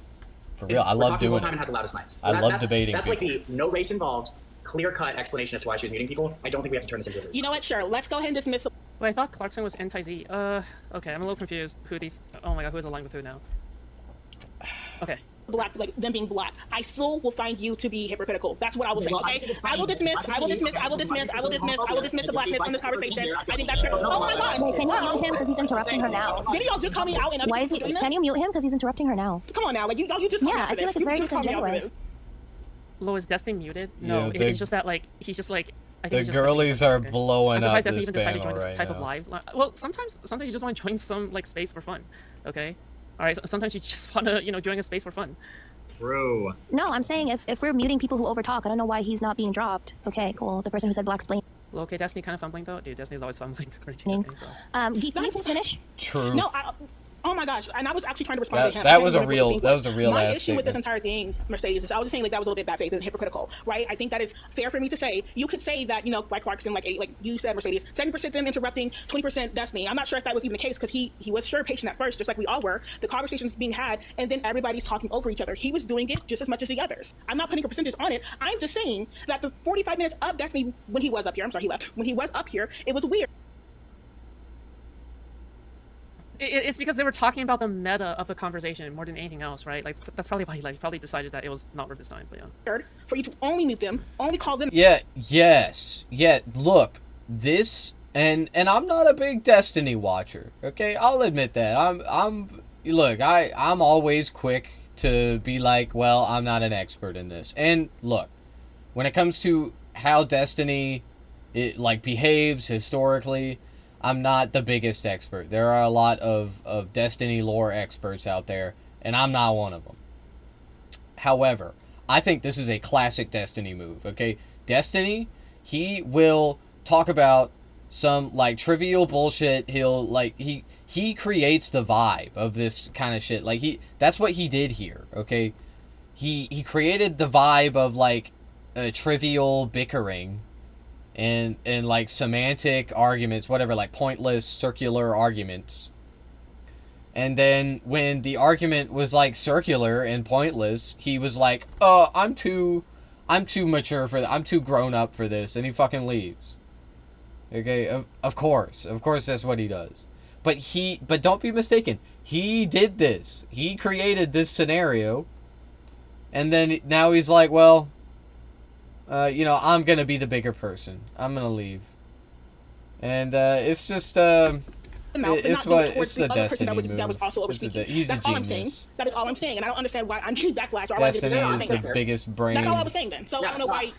I love doing it. And had the loudest mics. So I love debating. That's people. Like the no race involved, clear-cut explanation as to why she was muting people. I don't think we have to turn this into a race. You know what? Sure. Let's go ahead and dismiss. Wait, I thought Clarkson was anti-Z. Okay, I'm a little confused. Who these? Oh my god, who is aligned with who now? Okay. Black, like them being black, I still will find you to be hypocritical. That's what I will say. Okay, I will dismiss the blackness from this conversation. I think that's fair. Oh my god! Wait, can you mute him because he's interrupting her now? Did y'all just call me out? Why is he? Can you mute him because he's interrupting her now? Come on now, like you just called me yeah, out I for feel this. like it's very You just called me out for disingenuous. this. Lo, is Destiny muted? No, Yeah, it's just that, like, he's just like. I think The he just girlies are okay. blowing I'm up surprised Destiny this even decided to join panel this right type of now. live. Well, sometimes you just want to join some, like, space for fun. Okay. All right. Sometimes you just want to, you know, join a space for fun. True. No, I'm saying if we're muting people who overtalk, I don't know why he's not being dropped. Okay, cool. The person who said black splain. Well, okay, Destiny kind of fumbling though. Dude, Destiny's always fumbling. Geek, can you please finish? True. No, Oh my gosh! And I was actually trying to respond to him. That was a real My ass issue with this statement. entire thing, Mercedes, is I was just saying like that was a little bit bad faith and hypocritical, right? I think that is fair for me to say. You could say that, you know, like Clarkson, like you said, Mercedes, 70% them interrupting, 20% Destiny. I'm not sure if that was even the case because he was sure patient at first, just like we all were. The conversations being had, and then everybody's talking over each other. He was doing it just as much as the others. I'm not putting a percentage on it. I'm just saying that the 45 minutes of Destiny when he was up here, I'm sorry, he left. When he was up here, it was weird. It's because they were talking about the meta of the conversation more than anything else, right? Like that's probably why he left. He probably decided that it was not worth his time. But yeah. For you to only mute them, only call them. Yeah. Yes. Yeah. Look, this and I'm not a big Destiny watcher. Okay, I'll admit that. Look, I'm always quick to be like, well, I'm not an expert in this. And look, when it comes to how Destiny behaves historically, I'm not the biggest expert. There are a lot of Destiny lore experts out there, and I'm not one of them. However, I think this is a classic Destiny move, okay? Destiny, he will talk about some, trivial bullshit. He'll, he creates the vibe of this kind of shit. That's what he did here, okay? He created the vibe of, trivial bickering and semantic arguments, whatever, pointless circular arguments. And then when the argument was circular and pointless, he was like, "Oh, I'm too mature for that. I'm too grown up for this," and he fucking leaves. Okay, of course that's what he does. But don't be mistaken. He did this. He created this scenario, and then now he's like, well, I'm gonna be the bigger person. I'm gonna leave. And it's just it's the Destiny move. That was also overspeaking. He's That's a all genius. I'm saying. That is all I'm saying, and I don't understand why I'm getting backlash. Or Destiny why is the biggest brain. That's all I was saying then. So I don't know why.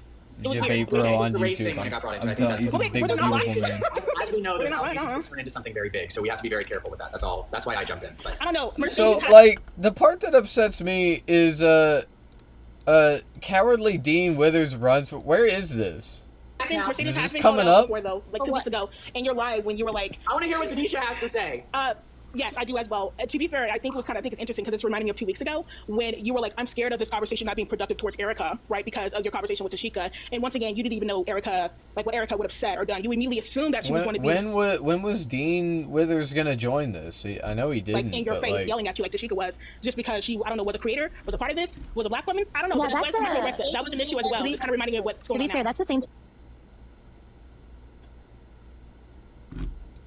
It was debate weird. bro on the race YouTube. thing when it got brought into it, I I'm think telling you, that's he's a big, beautiful man. As we know, there's allegations to turn into something very big, so we have to be very careful with that. That's all. That's why I jumped in. But I don't know. So, the part that upsets me is, Cowardly Dean Withers runs. Where is this? I think Mercedes Is has this been coming called out up? before, though, 2 weeks ago, and you're live when you were like, I want to hear what Tanisha has to say. Yes, I do as well. To be fair, I think it's interesting because it's reminding me of 2 weeks ago when you were like, I'm scared of this conversation not being productive towards Erica, right? Because of your conversation with Tashika. And once again, you didn't even know Erica, what Erica would have said or done. You immediately assumed that she was going to be when was Dean Withers gonna join this? I know he didn't. in your face, yelling at you like Tashika was, just because she, I don't know, was a creator, was a part of this, was a black woman. I don't know. Yeah, that was an issue as well. It's kind of reminding me of what's going on. To be fair, that's the same.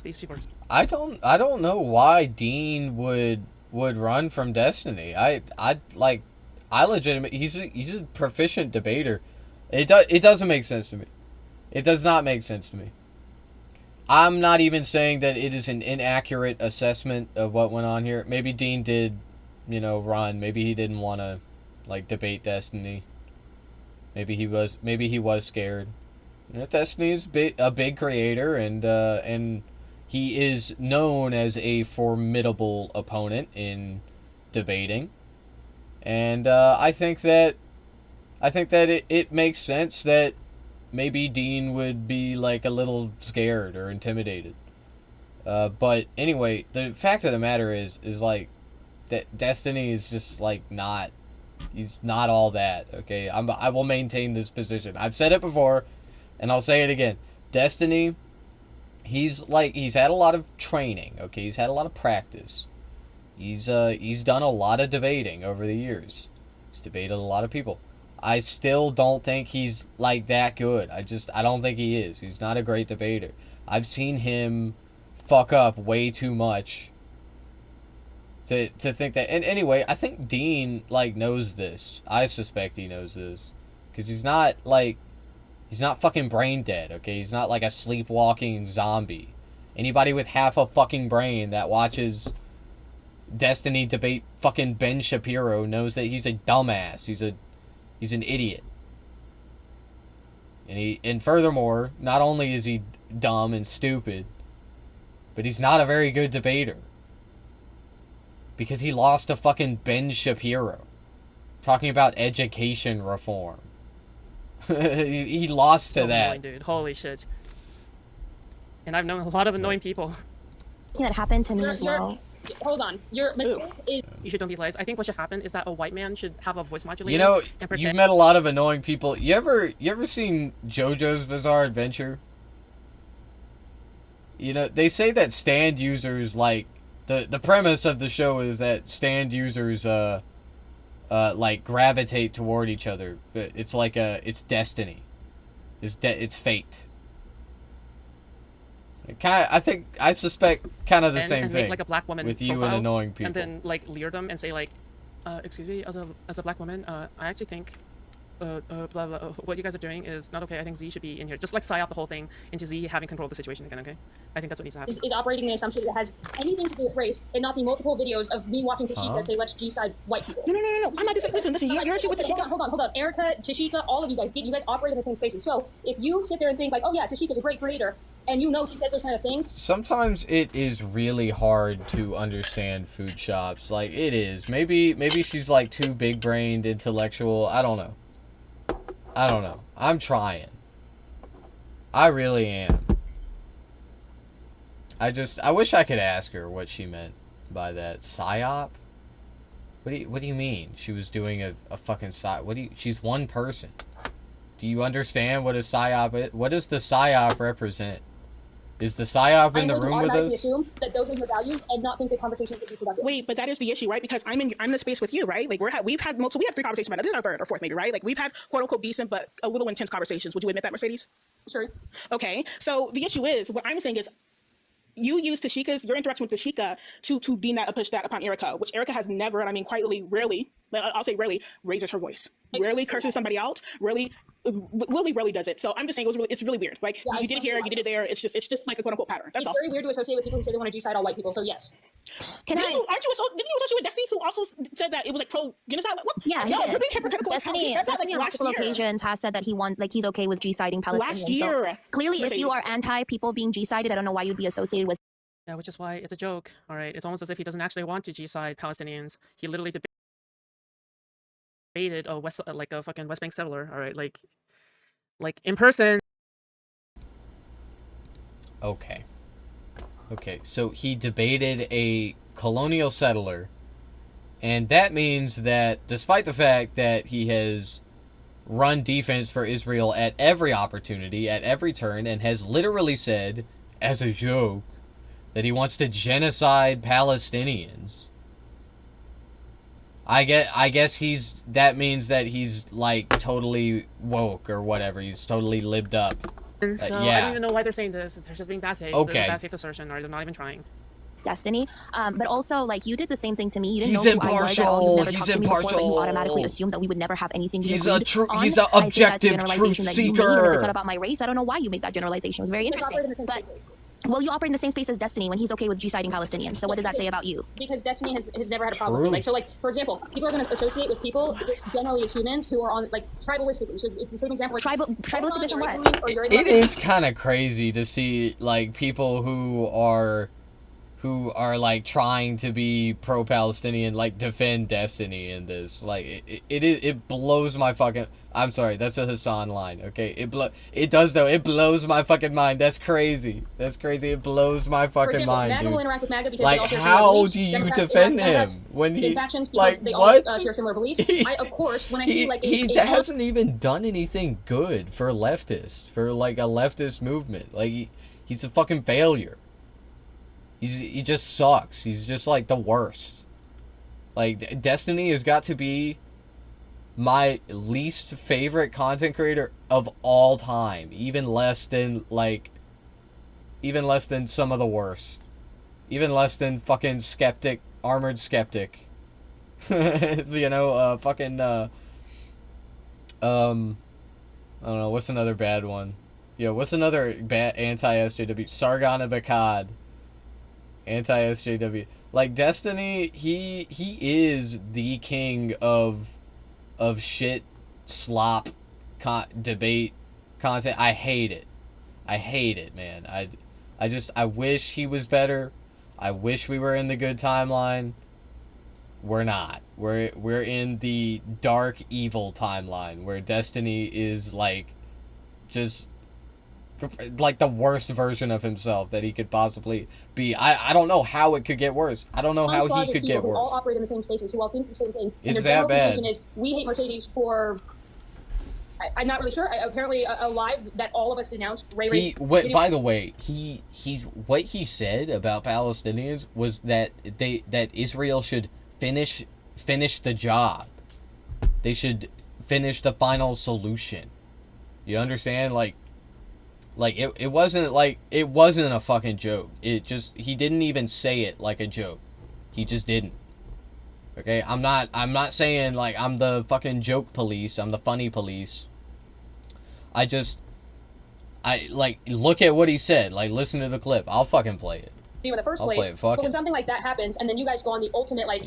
These people I don't know why Dean would run from Destiny. I legitimately he's a proficient debater. It doesn't make sense to me. It does not make sense to me. I'm not even saying that it is an inaccurate assessment of what went on here. Maybe Dean did, run. Maybe he didn't want to debate Destiny. Maybe he was scared. Destiny is a big creator, and he is known as a formidable opponent in debating. And I think that it makes sense that maybe Dean would be a little scared or intimidated. But anyway, the fact of the matter is that Destiny is just not. He's not all that. Okay, I will maintain this position. I've said it before, and I'll say it again. Destiny. He's had a lot of training, okay? He's had a lot of practice. He's done a lot of debating over the years. He's debated a lot of people. I still don't think he's that good. I don't think he is. He's not a great debater. I've seen him fuck up way too much to think that. And anyway, I think Dean knows this. I suspect he knows this because he's not he's not fucking brain dead, okay? He's not a sleepwalking zombie. Anybody with half a fucking brain that watches Destiny debate fucking Ben Shapiro knows that he's a dumbass. He's an idiot. And furthermore, not only is he dumb and stupid, but he's not a very good debater. Because he lost to fucking Ben Shapiro. Talking about education reform. he lost to that. Annoying, dude. Holy shit. And I've known a lot of annoying people. That happened to me as well. Hold on. Your mistake is. You should don't these lies. I think what should happen is that a white man should have a voice modulator. You know, and pretend. you've met a lot of annoying people. You ever seen JoJo's Bizarre Adventure? You know, they say that stand users, like, the premise of the show is that stand users, like, gravitate toward each other. It's like it's destiny. It's fate. I suspect kind of the same and thing. Make, like, a black woman with you profile, and annoying people. And then like leer them and say like, excuse me, as a black woman, I actually think, blah, blah, what you guys are doing is not okay. I think Z should be in here. Just like psyop the whole thing into Z having control of the situation again. Okay, I think that's what needs to happen. Is operating in an assumption that has anything to do with race and not be multiple videos of me watching Tashika say let's G-side white people. No. I'm not just listen. You're actually with Tashika. Hold on. Erica, Tashika, all of you guys operate in the same spaces. So if you sit there and think like, oh yeah, Tashika's a great creator, and you know she says those kind of things. Sometimes it is really hard to understand food shops. Like, it is. Maybe she's like too big-brained, intellectual. I don't know. I'm trying. I really am. I wish I could ask her what she meant by that. PSYOP? What do you mean? She was doing a fucking PSYOP? She's one person. Do you understand what a PSYOP is? What does the PSYOP represent? Is the PSYOP in the room with us? Assume that those are your values and not think the conversation would be productive. Wait, but that is the issue, right? Because I'm in the space with you, right? Like we have 3 conversations about it. This is our 3rd or 4th, maybe, right? Like we've had quote unquote decent but a little intense conversations. Would you admit that, Mercedes? Sure. Okay. So the issue is, what I'm saying is, you use your interaction with Tashika to beam that and push that upon Erica, which Erica has never, and I mean quite rarely, I'll say rarely, raises her voice. Rarely curses somebody out. Rarely does it. So I'm just saying it's really weird. Like you did it here, you did it there. It's just like a quote unquote pattern. That's all. It's very weird to associate with people who say they want to G-side all white people. So yes. Didn't you associate with Destiny, who also said that it was like pro genocide? What? Yeah, no, he you're did. being hypocritical. Destiny on multiple occasions has said that he's okay with G-siding Palestinians. Last year. So clearly, if you are anti people being G-sided, I don't know why you'd be associated with. Yeah, which is why it's a joke. All right, it's almost as if he doesn't actually want to G-side Palestinians. He literally debated a fucking West Bank settler. All right, like in person. Okay, so he debated a colonial settler, and that means that despite the fact that he has run defense for Israel at every opportunity, at every turn, and has literally said, as a joke, that he wants to genocide Palestinians. I guess that means that he's like totally woke or whatever. He's totally lived up. And so yeah. I don't even know why they're saying this. They're just being bad faith. Okay. There's a bad faith assertion, or they're not even trying. Destiny, but also like you did the same thing to me. You didn't He's know who I was at all. You never He's talked to me before, but you impartial. automatically assumed that we would never have anything to He's agreed on. he's an I think that's a objective generalization truth that you made, and if seeker. it's not about my race, I don't know why you made that generalization. It was very interesting. But well, you operate in the same space as Destiny when he's okay with G-siding Palestinians. So what does that say about you? Because Destiny has never had a problem with it. Like, so like, for example, people are going to associate with people just generally as humans who are on, like, tribalistically. So it's the same example. Like, tribalistic isn't what? It is kind of crazy to see, like, people who are like trying to be pro-Palestinian, like defend Destiny in this. Like it blows my fucking. I'm sorry, that's a Hassan line. Okay, it does though. It blows my fucking mind. That's crazy. It blows my fucking mind, MAGA dude. will interact with MAGA because Like, they all share how similar beliefs. do you Democrats defend interact him when he in factions because like they what? all share similar beliefs. Of course, when I see like he hasn't even done anything good for leftists, for like a leftist movement. Like he's a fucking failure. He just sucks. He's just like the worst. Like Destiny has got to be my least favorite content creator of all time, even less than some of the worst, even less than fucking Skeptic, Armored Skeptic. You know, fucking I don't know, what's another bad one? Yeah, what's another bad anti-SJW? Sargon of Akkad. Anti-SJW. Like, Destiny, he is the king of shit, slop, debate content. I hate it, man. I wish he was better. I wish we were in the good timeline. We're not. We're in the dark, evil timeline where Destiny is, like, just like the worst version of himself that he could possibly be. I don't know how it could get worse. I don't know how he could get who all worse. operate in the same spaces, who all think the same thing. Is and their that general bad? conclusion is, we hate Mercedes for... I'm not really sure. Apparently, a live that all of us denounced. By the way, what he said about Palestinians was that that Israel should finish the job. They should finish the final solution. You understand? Like it wasn't a fucking joke. He didn't even say it like a joke. He just didn't. Okay, I'm not saying like I'm the fucking joke police, I'm the funny police. Look at what he said. Like, listen to the clip. I'll fucking play it. In the first I'll place, play it. Fuck but when it. something like that happens, and then you guys go on the ultimate, like,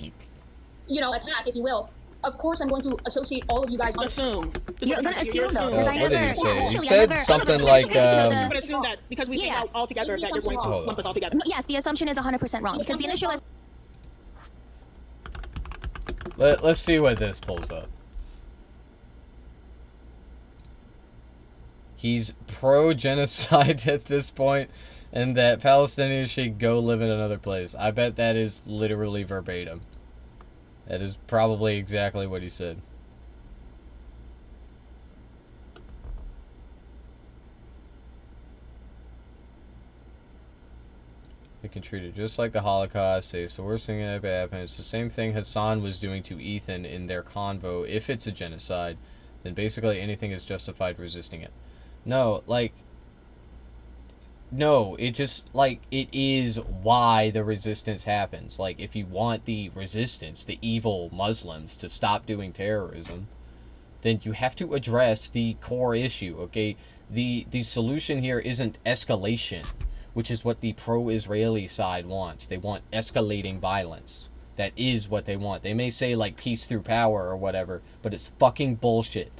you know, attack, if you will, of course I'm going to associate all of you guys. Assume. You're gonna assume though, Oh, because I what never. did he say? He actually, I said never- something like, You would assume that because we came out all together, that you're going to lump us all together. No, yes, the assumption is 100% wrong because the initial. Let's see what this pulls up. He's pro-genocide at this point, and that Palestinians should go live in another place. I bet that is literally verbatim. That is probably exactly what he said. They can treat it just like the Holocaust. Say it's the worst thing that ever happened. It's the same thing Hassan was doing to Ethan in their convo. If it's a genocide, then basically anything is justified resisting it. No, it just, it is why the resistance happens. Like, if you want the resistance, the evil Muslims, to stop doing terrorism, then you have to address the core issue, okay? The solution here isn't escalation, which is what the pro-Israeli side wants. They want escalating violence. That is what they want. They may say, peace through power or whatever, but it's fucking bullshit.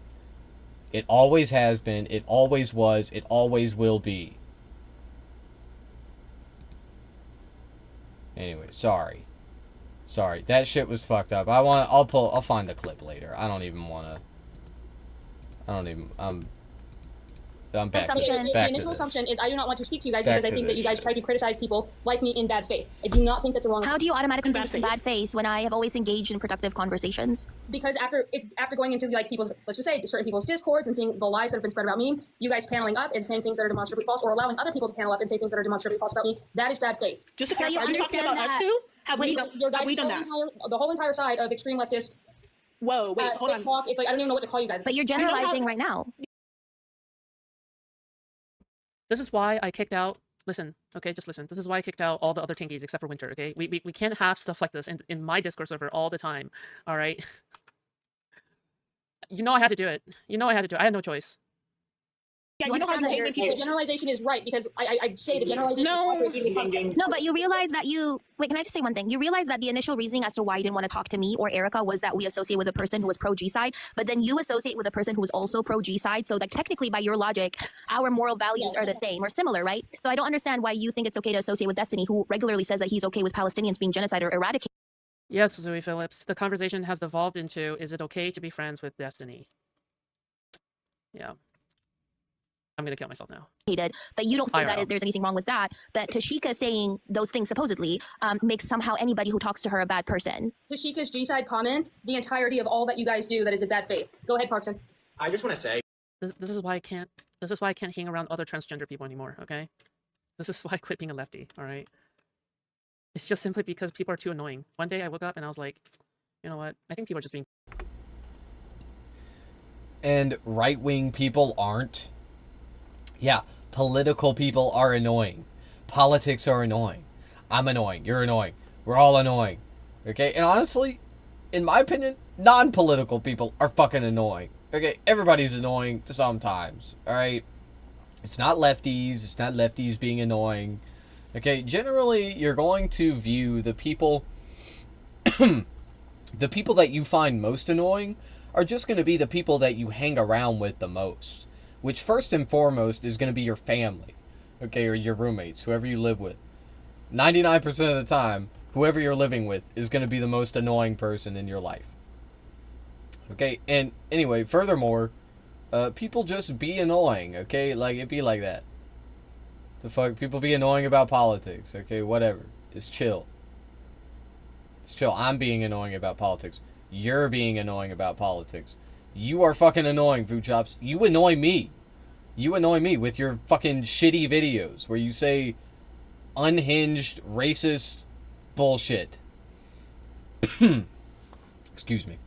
It always has been, it always was, it always will be. Anyway, sorry. That shit was fucked up. I'll find the clip later. I'm back The initial assumption is I do not want to speak to you guys because I think that you guys try to criticize people like me in bad faith. I do not think that's a wrong. How do you automatically think it's bad faith when I have always engaged in productive conversations? Because after going into people's, let's just say, certain people's discords and seeing the lies that have been spread about me, you guys paneling up and saying things that are demonstrably false, or allowing other people to panel up and say things that are demonstrably false about me, that is bad faith. Just to clarify, are you talking about us too? Have we done that? The whole entire side of extreme leftist. Whoa, wait, hold on. It's like I don't even know what to call you guys. But you're generalizing right now. This is why I kicked out. Listen, okay, just listen. This is why I kicked out all the other Tinkies except for Winter. Okay, we can't have stuff like this in my Discord server all the time. All right. You know I had to do it. I had no choice. Yeah, you know how you hate people. Generalization is right because I say the generalization. No, but you realize that wait, can I just say one thing? You realize that the initial reasoning as to why you didn't want to talk to me or Erica was that we associate with a person who was pro G side, but then you associate with a person who was also pro G side. So technically by your logic, our moral values are the same or similar, right? So I don't understand why you think it's okay to associate with Destiny, who regularly says that he's okay with Palestinians being genocide or eradicated. Yes, Zoe Phillips. The conversation has devolved into, is it okay to be friends with Destiny? Yeah. I'm gonna kill myself now. But you don't think that there's anything wrong with that. But Tashika saying those things supposedly makes somehow anybody who talks to her a bad person. Tashika's G-side comment, the entirety of all that you guys do that is in bad faith. Go ahead, Parkson. I just want to say, this is why I can't hang around other transgender people anymore. Okay, this is why I quit being a lefty. All right, it's just simply because people are too annoying. One day I woke up and I was like, you know what? I think people are just being. And right-wing people aren't. Yeah, political people are annoying. Politics are annoying. I'm annoying. You're annoying. We're all annoying. Okay? And honestly, in my opinion, non-political people are fucking annoying. Okay? Everybody's annoying sometimes. Alright? It's not lefties. It's not lefties being annoying. Okay? Generally, you're going to view the people... the people that you find most annoying are just going to be the people that you hang around with the most. Which first and foremost is going to be your family, okay, or your roommates, whoever you live with. 99% of the time, whoever you're living with is going to be the most annoying person in your life. Okay, and anyway, furthermore, people just be annoying, okay? Like, it be like that. The fuck? People be annoying about politics. Okay, whatever. It's chill. It's chill. I'm being annoying about politics. You're being annoying about politics. You are fucking annoying, Food Chops. You annoy me. You annoy me with your fucking shitty videos where you say unhinged, racist bullshit. Excuse me.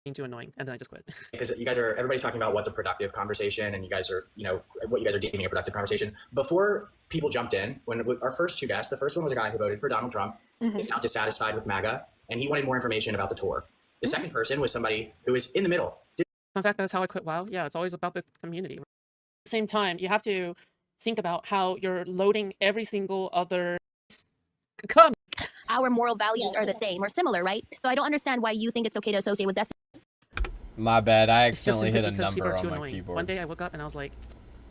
Being too annoying, and then I just quit. Because you guys are, everybody's talking about what's a productive conversation, and you guys are, you know, what you guys are deeming a productive conversation. Before people jumped in, when our first two guests, the first one was a guy who voted for Donald Trump, is now dissatisfied with MAGA, and he wanted more information about the tour. The second person was somebody who was in the middle. In fact, that's how I quit WoW. Yeah, it's always about the community. At the same time, you have to think about how you're loading every single other. Come. Our moral values are the same or similar, right? So I don't understand why you think it's okay to associate with Destiny. My bad. I It's just accidentally simply hit a because people number are too on my annoying. keyboard. One day I woke up and I was like,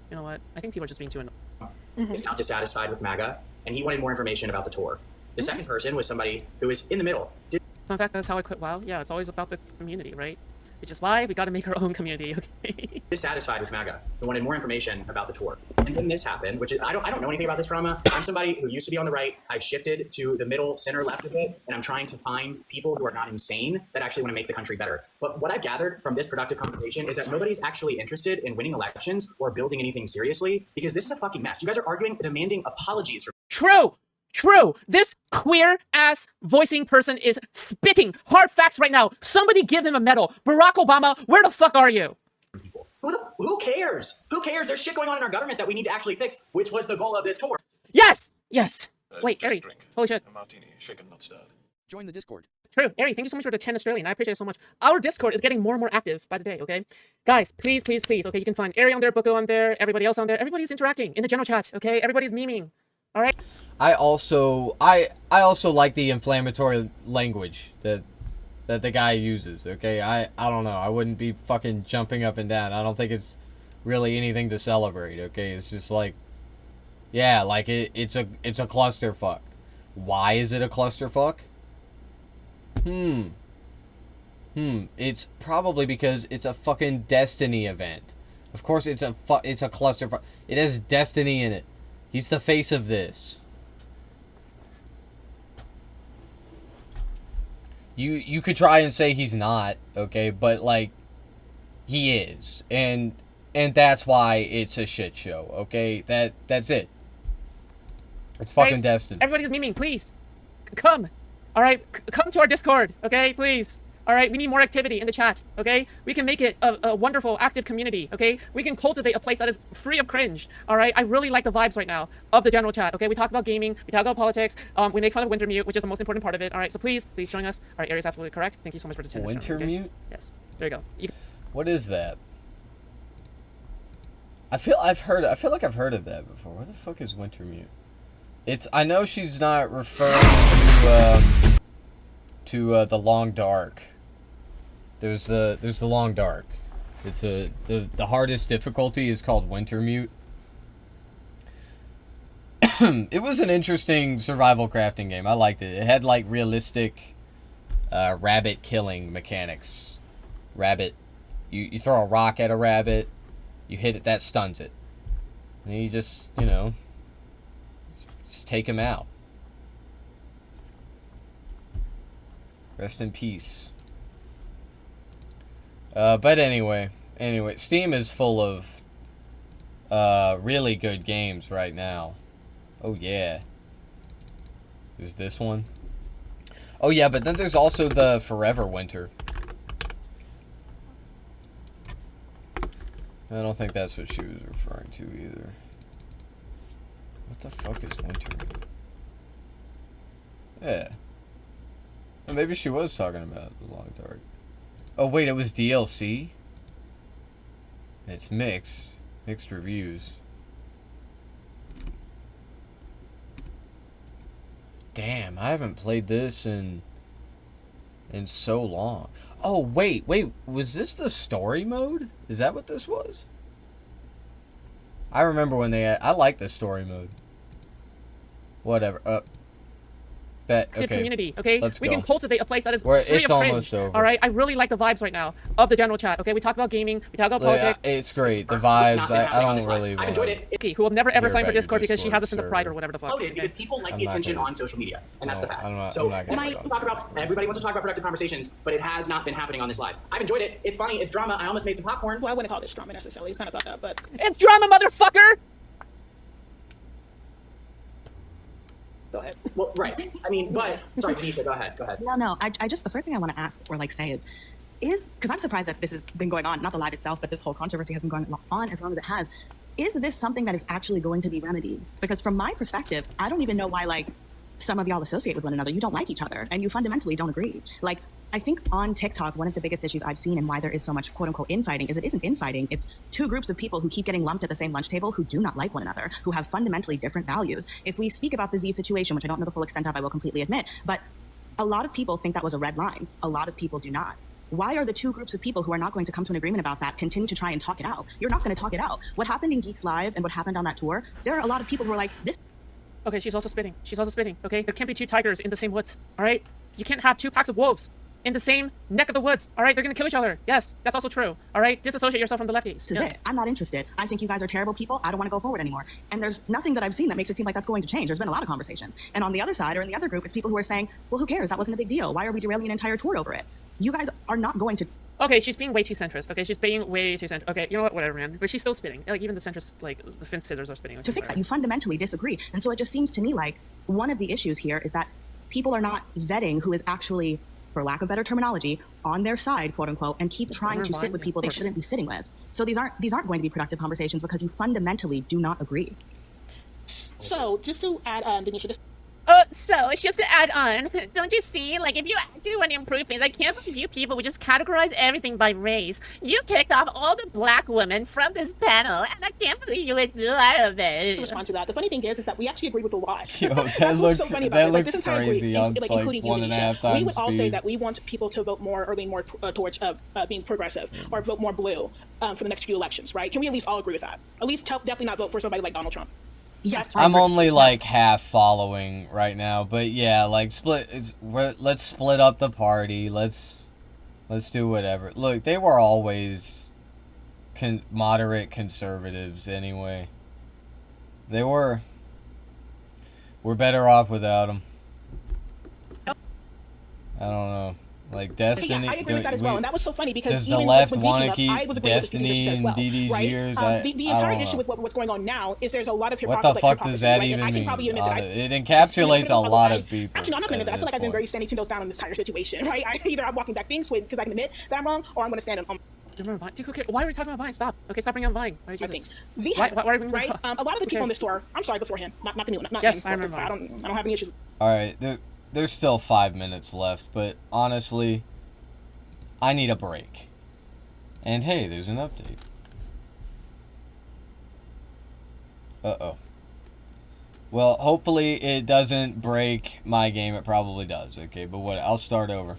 you know what? I think people are just being too annoying. Is now dissatisfied with MAGA, and he wanted more information about the tour. The second person was somebody who was in the middle. In fact, that's how I quit WoW. Yeah, it's always about the community, right? Which is why we got to make our own community. Okay. Dissatisfied with MAGA, who wanted more information about the tour. And then this happened, which is, I don't know anything about this drama. I'm somebody who used to be on the right. I've shifted to the middle, center, left of it, and I'm trying to find people who are not insane that actually want to make the country better. But what I gathered from this productive conversation is that nobody's actually interested in winning elections or building anything seriously, because this is a fucking mess. You guys are arguing, demanding apologies for. True. True. This queer-ass voicing person is spitting hard facts right now. Somebody give him a medal. Barack Obama, where the fuck are you? Who cares? Who cares? There's shit going on in our government that we need to actually fix, which was the goal of this tour. Yes! Yes! Wait, Ari. Holy shit. A martini, shaken, not stirred. Join the Discord. True. Ari, thank you so much for the 10 Australian. I appreciate it so much. Our Discord is getting more and more active by the day, okay? Guys, please, please, please, okay? You can find Ari on there, Buko on there, everybody else on there. Everybody's interacting in the general chat, okay? Everybody's memeing. All right? I also like the inflammatory language that the guy uses, okay? I don't know. I wouldn't be fucking jumping up and down. I don't think it's really anything to celebrate, okay? It's just like, yeah, like it's a clusterfuck. Why is it a clusterfuck? It's probably because it's a fucking Destiny event. Of course it's a clusterfuck. It has Destiny in it. He's the face of this. You could try and say he's not, okay, but like he is. And that's why it's a shit show, okay? That's it. It's fucking Right? Destiny. Everybody's memeing, please. Come. All right? Come to our Discord, okay? Please. All right? We need more activity in the chat, okay? We can make it a wonderful, active community, okay? We can cultivate a place that is free of cringe, all right? I really like the vibes right now of the general chat, okay? We talk about gaming. We talk about politics. We make fun of Wintermute, which is the most important part of it, all right? So please join us. All right, Ari's absolutely correct. Thank you so much for the 10. Wintermute? Okay? Yes. There you go. What is that? I feel like I've heard of that before. Where the fuck is Wintermute? I know she's not referring to the Long Dark. There's the Long Dark. It's the hardest difficulty is called Wintermute. It was an interesting survival crafting game. I liked it. It had like realistic rabbit killing mechanics. Rabbit, you throw a rock at a rabbit, you hit it, that stuns it, and you just just take him out. Rest in peace. But anyway, Steam is full of really good games right now. Oh yeah. There's this one. Oh yeah, but then there's also the Forever Winter. I don't think that's what she was referring to either. What the fuck is Wintermute? Yeah. Well, maybe she was talking about The Long Dark. Oh wait, it was DLC? And it's mixed reviews. Damn, I haven't played this in so long. Oh wait, was this the story mode? Is that what this was? I remember when I like the story mode. Whatever. Bet. Okay. community, okay? Let's we go. can cultivate a place that is Where free it's of cringe. almost over. All right, I really like the vibes right now of the general chat. Okay, we talk about gaming, we talk about politics. It's great. The vibes. I don't really want. I've enjoyed it. Okay, who will never ever Hear sign for about your Discord because she has us in the Discord pride or whatever the fuck. Loaded because people like I'm the not attention gonna- on social media, and that's No, the fact. I'm not So gonna when I talk about, everybody wants to talk about productive conversations, but it has not been happening on this live. I've enjoyed it. It's funny. It's drama. I almost made some popcorn. Well, I wouldn't call this drama necessarily. It's kind of fucked up, but It's drama, motherfucker! go ahead. Well, right. I mean, but sorry, Tanisha, go ahead. Go ahead. No. I just the first thing I want to ask or like say is because I'm surprised that this has been going on, not the live itself, but this whole controversy has been going on as long as it has. Is this something that is actually going to be remedied? Because from my perspective, I don't even know why like some of y'all associate with one another. You don't like each other and you fundamentally don't agree. Like I think on TikTok, one of the biggest issues I've seen and why there is so much quote unquote infighting is it isn't infighting. It's two groups of people who keep getting lumped at the same lunch table who do not like one another, who have fundamentally different values. If we speak about the Z situation, which I don't know the full extent of, I will completely admit, but a lot of people think that was a red line. A lot of people do not. Why are the two groups of people who are not going to come to an agreement about that continue to try and talk it out? You're not going to talk it out. What happened in Geeks Live and what happened on that tour, there are a lot of people who are like, this. Okay, she's also spitting. She's also spitting, okay? There can't be two tigers in the same woods, all right? You can't have two packs of wolves in the same neck of the woods, all right? They're gonna kill each other. Yes, that's also true, all right? Disassociate yourself from the lefties. This is Yes. it. I'm not interested. I think you guys are terrible people. I don't want to go forward anymore. And there's nothing that I've seen that makes it seem like that's going to change. There's been a lot of conversations. And on the other side or in the other group, it's people who are saying, well, who cares? That wasn't a big deal. Why are we derailing an entire tour over it? You guys are not going to. Okay, she's being way too centrist, okay? She's being way too centrist. Okay, you know what? Whatever, man. But she's still spitting. Like, even the centrist, like, the fence sitters are spitting. To fix that, you fundamentally disagree. And so it just seems to me like one of the issues here is that people are not vetting who is actually, for lack of better terminology, on their side, quote unquote, and keep trying to sit with people they shouldn't be sitting with. So these aren't going to be productive conversations because you fundamentally do not agree. So just to add, Denisha, this. So it's just to add on, don't you see, like, if you actually want to improve things, I can't believe you people would just categorize everything by race. You kicked off all the black women from this panel, and I can't believe you would do all of it. To respond to that, the funny thing is that we actually agree with a lot. Yo, That's that what's looks so funny about that this. Like, looks this entire crazy group, on like, like including you, 1.5 Denisha, times we would all say speed. that we want people to vote more or lean more towards being progressive or vote more blue for the next few elections, right? Can we at least all agree with that? At least definitely not vote for somebody like Donald Trump. Yes, I'm only like half following right now, but yeah, like let's split up the party. Let's do whatever. Look, they were always moderate conservatives anyway. They were. We're better off without them. I don't know. Like Destiny. Yeah, I agree with that as well, and that was so funny because does even the left when want to Zeke keep came up, I was agreeing with Destiny Zeke as in well, DD's right? years? The I entire don't issue know. with what's going on now is there's a lot of What hypocrisy. the fuck does that even I can mean? probably admit that It encapsulates a lot of people. Actually, no, I'm not going to admit that. I feel like I've been point. very standing 10 toes down in this entire situation, right? Either I'm walking back things because I can admit that I'm wrong, or I'm going to stand on. Dude, who cares? Why are we talking about Vine? Stop. Okay, stop bringing up Vine. All right, Jesus. Things. Z has why are we bringing right? up- A lot of the Who people on cares? this tour. I'm sorry, before him, not the new one. Not Yes, him, I remember. I don't have any issues. All right, there's still 5 minutes left, but honestly, I need a break. And hey, there's an update. Uh-oh. Well, hopefully it doesn't break my game. It probably does. Okay, but what? I'll start over.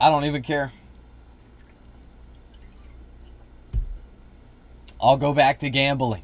I don't even care. I'll go back to gambling.